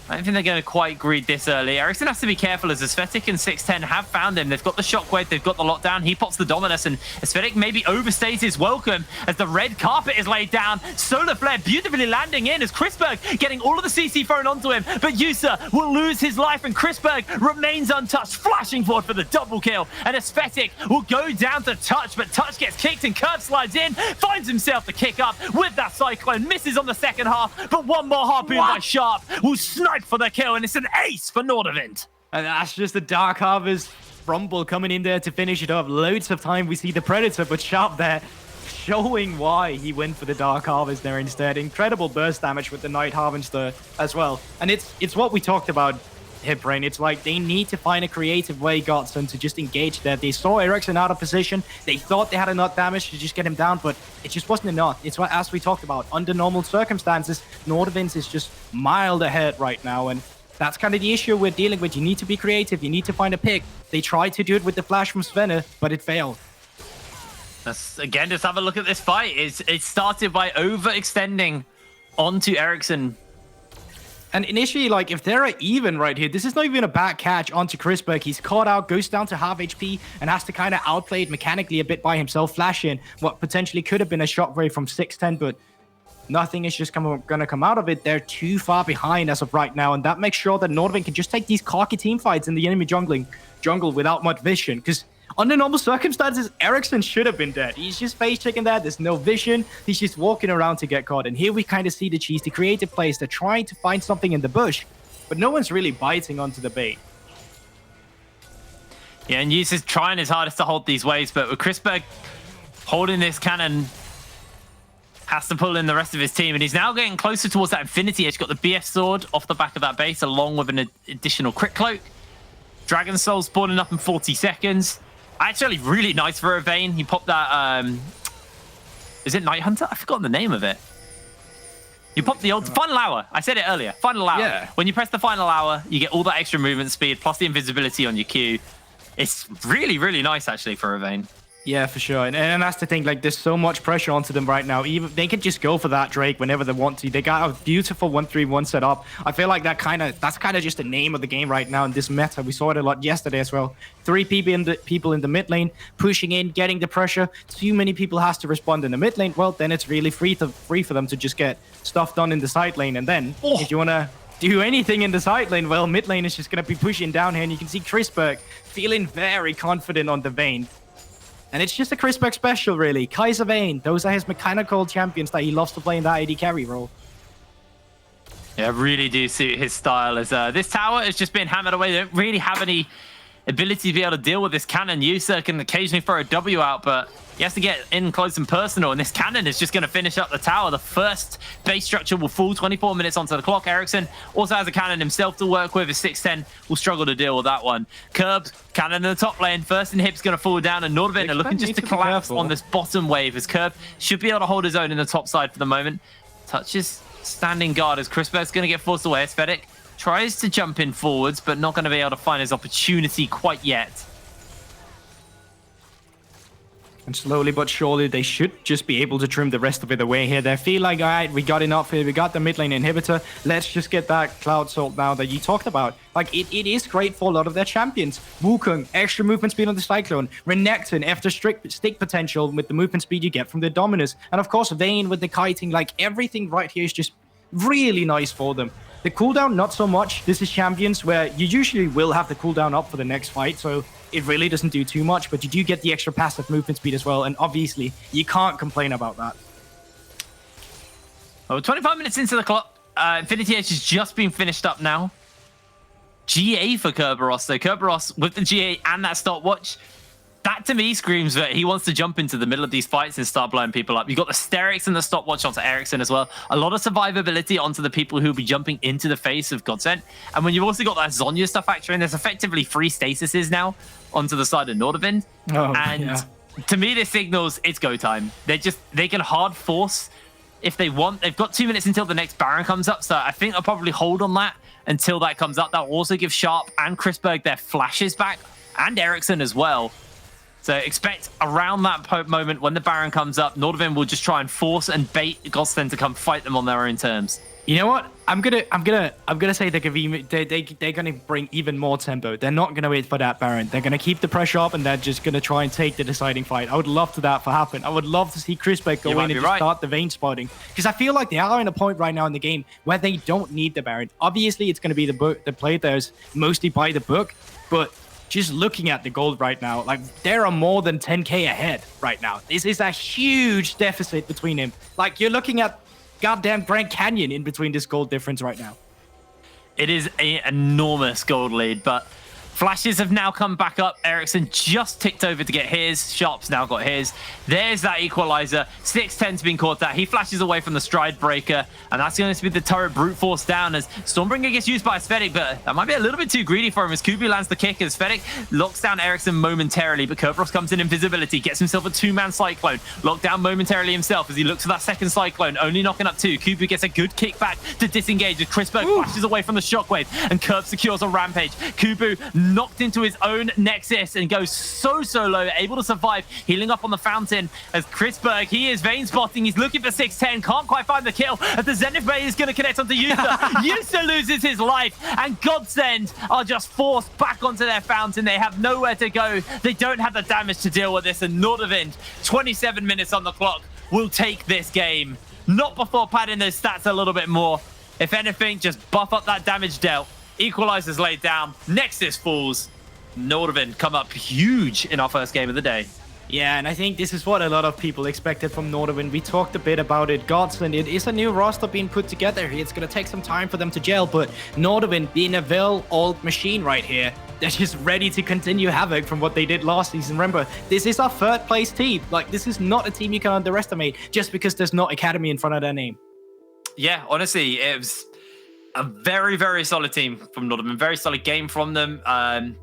I don't think they're going to quite greed this early. Ericsson has to be careful, as Aesthetic and 610 have found him. They've got the Shockwave, they've got the lockdown. He pops the Dominus, and Aesthetic maybe overstays his welcome as the red carpet is laid down. Solar Flare beautifully landing in as Chrisberg getting all of the CC thrown onto him. But Yusa will lose his life, and Chrisberg remains untouched, flashing forward for the double kill. And Aesthetic will go down to Touch, but Touch gets kicked and Curve slides in, finds himself the kick up with that Cyclone, misses on the second half, but one more Harpoon by Sharp will snipe for the kill, and it's an ace for Nordavind. And that's just the Dark Harvest Rumble coming in there to finish it off. Loads of time we see the Predator, but Sharp there showing why he went for the Dark Harvest there instead. Incredible burst damage with the Night Harvester as well. And it's what we talked about, Hipbrain. It's like they need to find a creative way, Godsent, to just engage there. They saw Ericsson out of position. They thought they had enough damage to just get him down, but it just wasn't enough. It's what, as we talked about, under normal circumstances, Nordavind is just miles ahead right now, and that's kind of the issue we're dealing with. You need to be creative. You need to find a pick. They tried to do it with the flash from Svenne, but it failed. Let's again just have a look at this fight. It started by overextending onto Ericsson. And initially, like, if they're even right here, this is not even a bad catch onto Chrisberg. He's caught out, goes down to half HP, and has to kind of outplay it mechanically a bit by himself, flash in what potentially could have been a shockwave from 610, but nothing is just going to come out of it. They're too far behind as of right now, and that makes sure that Nordavind can just take these cocky team fights in the enemy jungle without much vision, because under normal circumstances, Ericsson should have been dead. He's just face-checking there. There's no vision. He's just walking around to get caught. And here we kind of see the cheese, the creative players. They're trying to find something in the bush, but no one's really biting onto the bait. Yeah, and Yus is trying his hardest to hold these waves, but with Chrisberg holding this cannon has to pull in the rest of his team, and he's now getting closer towards that Infinity Edge. Got the BF sword off the back of that base, along with an additional crit cloak. Dragon Soul spawning up in 40 seconds. Actually, really nice for a Vayne. He popped that. Is it Night Hunter? I've forgotten the name of it. You pop the old Final Hour. I said it earlier. Final Hour. Yeah. When you press the Final Hour, you get all that extra movement speed plus the invisibility on your Q. It's really, really nice actually for a Vayne. Yeah, for sure. And that's the thing, like, there's so much pressure onto them right now. Even they can just go for that Drake whenever they want to. They got a beautiful 1-3-1 set up. I feel like that's kind of just the name of the game right now in this meta. We saw it a lot yesterday as well. 3 people in the mid lane, pushing in, getting the pressure. Too many people has to respond in the mid lane. Well, then it's really free for them to just get stuff done in the side lane. And then if you want to do anything in the side lane, well, mid lane is just going to be pushing down here. And you can see Chrisberg feeling very confident on the Vayne. And it's just a Chrisberg special, really. Kaiser Vayne, those are his mechanical champions that he loves to play in that AD carry role. Yeah, really do suit his style. As this tower is just being hammered away. They don't really have any ability to be able to deal with this cannon. Yusa can occasionally throw a W out, but he has to get in close and personal, and this cannon is just going to finish up the tower. The first base structure will fall 24 minutes onto the clock. Ericsson also has a cannon himself to work with. His 610 will struggle to deal with that one. Curbs, cannon in the top lane. First and Hip's going to fall down, and Nordavind are looking just to collapse on this bottom wave as Curb should be able to hold his own in the top side for the moment. Touches standing guard as Chrisberg's going to get forced away. Aesthetic tries to jump in forwards, but not going to be able to find his opportunity quite yet. And slowly but surely, they should just be able to trim the rest of it away here. They feel like, all right, we got enough here. We got the mid lane inhibitor. Let's just get that Cloud Salt now that you talked about. Like, it is great for a lot of their champions. Wukong, extra movement speed on the Cyclone. Renekton, after stick potential with the movement speed you get from the Dominus. And of course, Vayne with the kiting. Like, everything right here is just really nice for them. The cooldown, not so much. This is champions where you usually will have the cooldown up for the next fight, so it really doesn't do too much, but you do get the extra passive movement speed as well, and obviously, you can't complain about that. Oh, 25 minutes into the clock. Infinity Edge has just been finished up now. GA for Kerberos. So Kerberos with the GA and that stopwatch, that to me screams that he wants to jump into the middle of these fights and start blowing people up. You've got the Sterix and the stopwatch onto Ericsson as well. A lot of survivability onto the people who will be jumping into the face of Godsent. And when you've also got that Zhonya stuff factor in, there's effectively 3 statuses now onto the side of Nordavind. To me, this signals it's go time. They can hard force if they want. They've got 2 minutes until the next Baron comes up, so I think they'll probably hold on that until that comes up. That'll also give Sharp and Chrisberg their flashes back, and Ericsson as well. So expect around that moment when the Baron comes up, Nordavind will just try and force and bait Godsent to come fight them on their own terms. You know what? I'm gonna say they're gonna bring even more tempo. They're not gonna wait for that Baron. They're gonna keep the pressure up, and they're just gonna try and take the deciding fight. I would love for that to happen. I would love to see Chrisberg go in and just start the Vayne spotting, because I feel like they are in a point right now in the game where they don't need the Baron. Obviously, it's gonna be the play there's mostly by the book, but just looking at the gold right now, like, there are more than 10k ahead right now. This is a huge deficit between him. Like, you're looking at goddamn Grand Canyon in between this gold difference right now. It is an enormous gold lead, but flashes have now come back up. Ericsson just ticked over to get his. Sharp's now got his. There's that equalizer. 610's been caught that. He flashes away from the stride breaker, and that's going to be the turret brute force down as Stormbringer gets used by Aesthetic, but that might be a little bit too greedy for him as Kubu lands the kick. Aesthetic locks down Ericsson momentarily, but Kerberos comes in invisibility, gets himself a 2-man Cyclone, locked down momentarily himself as he looks for that second Cyclone, only knocking up 2. Kubu gets a good kickback to disengage as Chrisberg flashes away from the shockwave, and Curb secures a rampage. Kubu knocked into his own Nexus and goes so low, able to survive, healing up on the fountain as Chrisberg, he is Vayne spotting, he's looking for 610, can't quite find the kill as the Zenith Ray is going to connect onto Yusa. Yusa loses his life, and Godsent are just forced back onto their fountain. They have nowhere to go, they don't have the damage to deal with this, and Nordavind, 27 minutes on the clock, will take this game. Not before padding those stats a little bit more. If anything, just buff up that damage dealt. Equalizer's laid down, Nexus falls. Nordavind come up huge in our first game of the day. Yeah, and I think this is what a lot of people expected from Nordavind. We talked a bit about it. Godsent, it is a new roster being put together. It's going to take some time for them to gel, but Nordavind being a well-oiled machine right here, they're just ready to continue havoc from what they did last season. Remember, this is our third place team. Like, this is not a team you can underestimate just because there's not Academy in front of their name. Yeah, honestly, it was a very, very solid team from Nordavind. Very solid game from them. I'm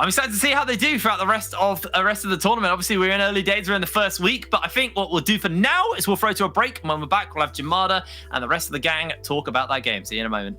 excited to see how they do throughout the rest of the tournament. Obviously, we're in early days. We're in the first week, but I think what we'll do for now is we'll throw to a break. When we're back, we'll have Jamada and the rest of the gang talk about that game. See you in a moment.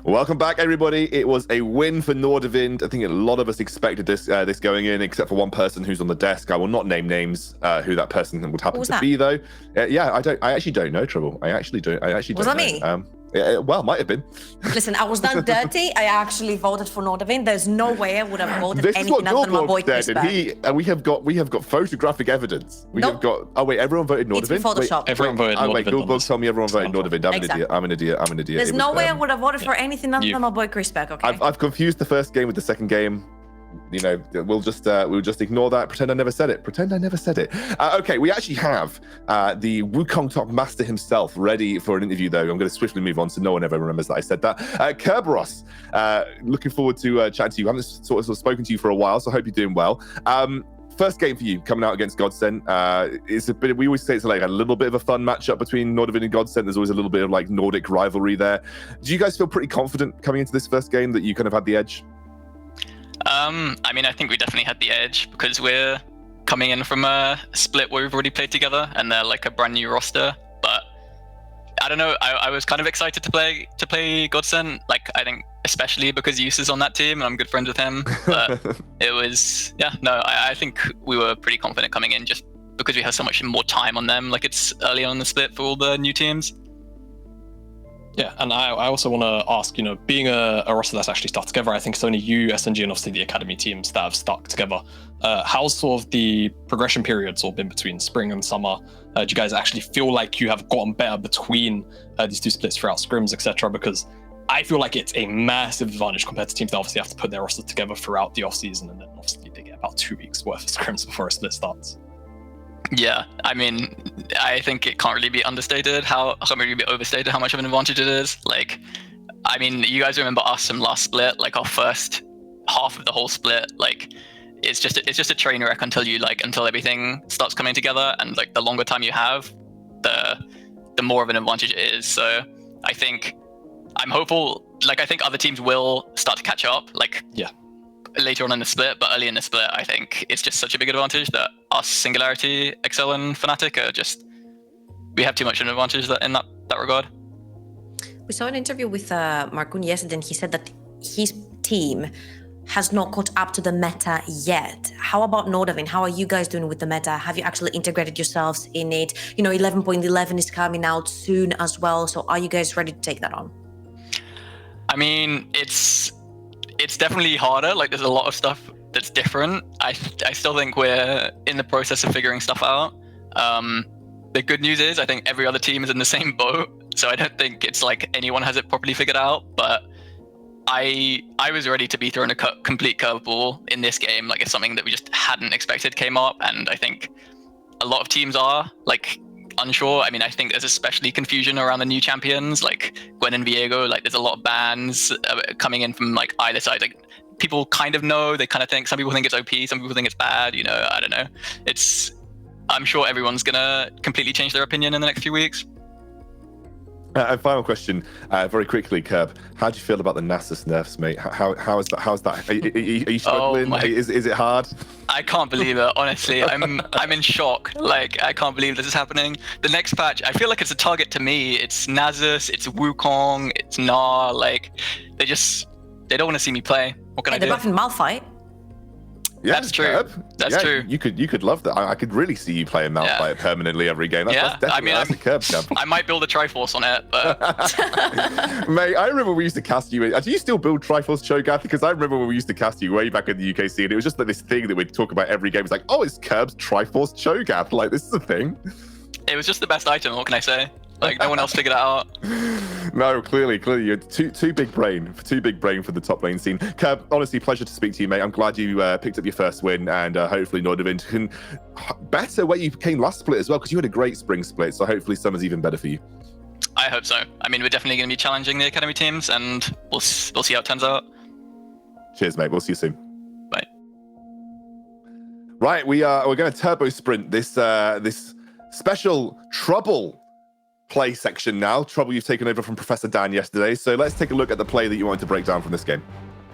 Welcome back, everybody. It was a win for Nordavind. I think a lot of us expected this going in, except for one person who's on the desk. I will not name names. Who that person would happen to be, though. Yeah, I actually don't know, Trouble. I actually don't. Was that know. Me? Well, might have been. Listen, I was done dirty. I actually voted for Nordavind. There's no way I would have voted anything other than my boy Chris. And we have got photographic evidence. We have got. Oh wait, everyone voted Nordavind. It's Photoshop. Everyone voted Nordavind. Oh wait, Google tell me everyone voted Nordavind. I'm an idiot. There's no way I would have voted for anything other than my boy Chris back. Okay. I've confused the first game with the second game. You know, we'll just ignore that. Pretend I never said it. Okay, we actually have the Wukong top master himself ready for an interview, though. I'm going to swiftly move on so no one ever remembers that I said that. Kerberos, looking forward to chatting to you. I haven't sort of spoken to you for a while, so I hope you're doing well. First game for you coming out against Godsent. It's a bit. We always say it's like a little bit of a fun matchup between Nordavind and Godsent. There's always a little bit of like Nordic rivalry there. Do you guys feel pretty confident coming into this first game that you kind of had the edge? I mean, I think we definitely had the edge because we're coming in from a split where we've already played together, and they're like a brand new roster. But I don't know. I was kind of excited to play Godsent. Like, I think especially because Yus is on that team and I'm good friends with him. But it was, yeah, no, I think we were pretty confident coming in just because we have so much more time on them. Like, it's early on in the split for all the new teams. Yeah, and I also want to ask, you know, being a roster that's actually stuck together, I think it's only you, SNG, and obviously the academy teams that have stuck together. How's sort of the progression periods all been between spring and summer? Do you guys actually feel like you have gotten better between these two splits throughout scrims, etc.? Because I feel like it's a massive advantage compared to teams that obviously have to put their roster together throughout the offseason, and then obviously they get about 2 weeks worth of scrims before a split starts. Yeah, I mean, I think it can't really be overstated how much of an advantage it is. Like, I mean, you guys remember us from last split, like our first half of the whole split, like it's just a train wreck until everything starts coming together, and like the longer time you have, the more of an advantage it is. So I think I'm hopeful. Like, I think other teams will start to catch up. Like, yeah, later on in the split, but early in the split, I think it's just such a big advantage that us, Singularity, Excel, and Fnatic are just, we have too much of an advantage in that regard. We saw an interview with Markun yesterday, and he said that his team has not caught up to the meta yet. How about Nordavind? How are you guys doing with the meta? Have you actually integrated yourselves in it? You know, 11.11 is coming out soon as well, so are you guys ready to take that on? I mean, it's definitely harder. Like, there's a lot of stuff that's different. I still think we're in the process of figuring stuff out. The good news is I think every other team is in the same boat, so I don't think it's like anyone has it properly figured out. But I was ready to be thrown a complete curveball in this game. Like, it's something that we just hadn't expected came up, and I think a lot of teams are like unsure. I mean, I think there's especially confusion around the new champions, like Gwen and Viego. Like, there's a lot of bans coming in from like either side. Like, people kind of know, they kind of think, some people think it's OP, some people think it's bad, you know, I don't know. I'm sure everyone's gonna completely change their opinion in the next few weeks. And final question, very quickly, Kerb. How do you feel about the Nasus nerfs, mate? How's that? Are you struggling? Is it hard? I can't believe it, honestly. I'm in shock. Like, I can't believe this is happening. The next patch, I feel like it's a target to me. It's Nasus, it's Wukong, it's Gnar. Like, they don't want to see me play. What can I do? They're buffing Malphite. Yeah, that's true. Kerb. That's true. You could love that. I could really see you playing Malphite permanently every game. That's definitely a Kerb. I might build a Triforce on it, but mate, I remember we used to cast you. Do you still build Triforce Cho'Gath? Because I remember when we used to cast you way back in the UKC, and it was just like this thing that we'd talk about every game. It's like, oh, it's Kerb's Triforce Cho'Gath. Like, this is a thing. It was just the best item. What can I say? Like, no one else figured it out. No, clearly, you're too big brain for the top lane scene. Kerb, honestly, pleasure to speak to you, mate. I'm glad you picked up your first win, and hopefully Nordavind can better where you came last split as well, because you had a great spring split. So hopefully summer's even better for you. I hope so. I mean, we're definitely going to be challenging the academy teams, and we'll see how it turns out. Cheers, mate. We'll see you soon. Bye. Right, we're going to turbo sprint this special Trouble play section now. Trouble, you've taken over from Professor Dan yesterday, so let's take a look at the play that you wanted to break down from this game.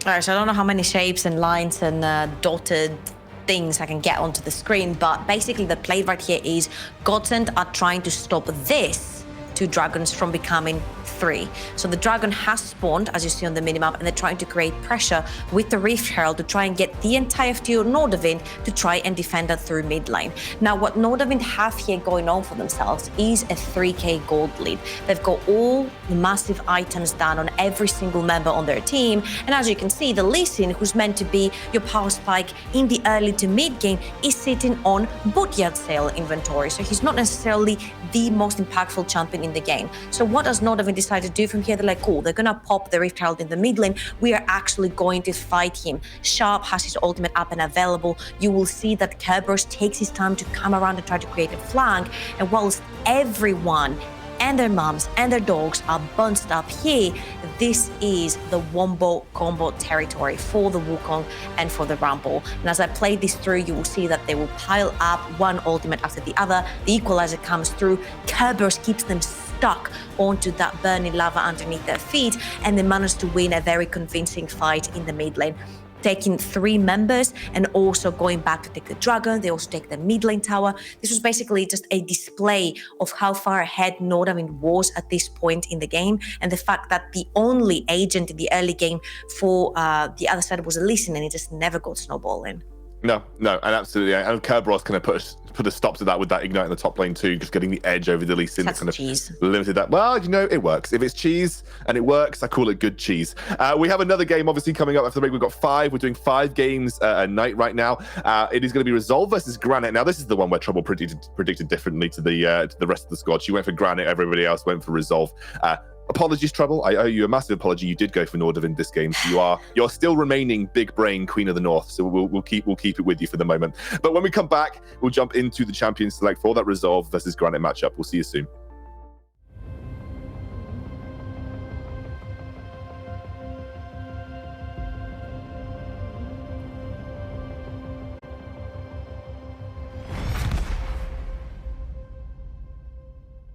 All right, so I don't know how many shapes and lines and dotted things I can get onto the screen, but basically the play right here is Godsent are trying to stop this two dragons from becoming 3. So the dragon has spawned, as you see on the minimap, and they're trying to create pressure with the Rift Herald to try and get the entire FTO Nordavind to try and defend that through mid lane. Now, what Nordavind have here going on for themselves is a 3k gold lead. They've got all the massive items done on every single member on their team, and as you can see, the Lee Sin, who's meant to be your power spike in the early to mid game, is sitting on Bootyard sale inventory, so he's not necessarily the most impactful champion in the game. So what does Nordavind decide to do from here? They're like, cool, they're gonna pop the Rift Herald in the mid lane. We are actually going to fight him. Sharp has his ultimate up and available. You will see that Kerberos takes his time to come around and try to create a flank, and whilst everyone and their moms and their dogs are bunched up here, this is the wombo combo territory for the Wukong and for the Rumble. And as I play this through, you will see that they will pile up one ultimate after the other. The equalizer comes through. Kerberos keeps them stuck onto that burning lava underneath their feet, and they manage to win a very convincing fight in the mid lane, taking 3 members and also going back to take the dragon. They also take the mid lane tower. This was basically just a display of how far ahead Nordavind was at this point in the game, and the fact that the only agent in the early game for the other side was a Lee Sin, and it just never got snowballing. No, and absolutely. And Kerberos kind of put a stop to that with that ignite in the top lane too, just getting the edge over the Lee Sin. That's kind of cheese. Limited that. Well, it works. If it's cheese and it works, I call it good cheese. We have another game obviously coming up after the break. We've got 5. We're doing 5 games a night right now. It is going to be Resolve versus Granite. Now, this is the one where Trouble predicted differently to the rest of the squad. She went for Granite. Everybody else went for Resolve. Apologies, Trouble. I owe you a massive apology. You did go for Nordavind this game, so you're still remaining big brain Queen of the North. So we'll keep it with you for the moment. But when we come back, we'll jump into the Champions Select for that Resolve versus Granite matchup. We'll see you soon.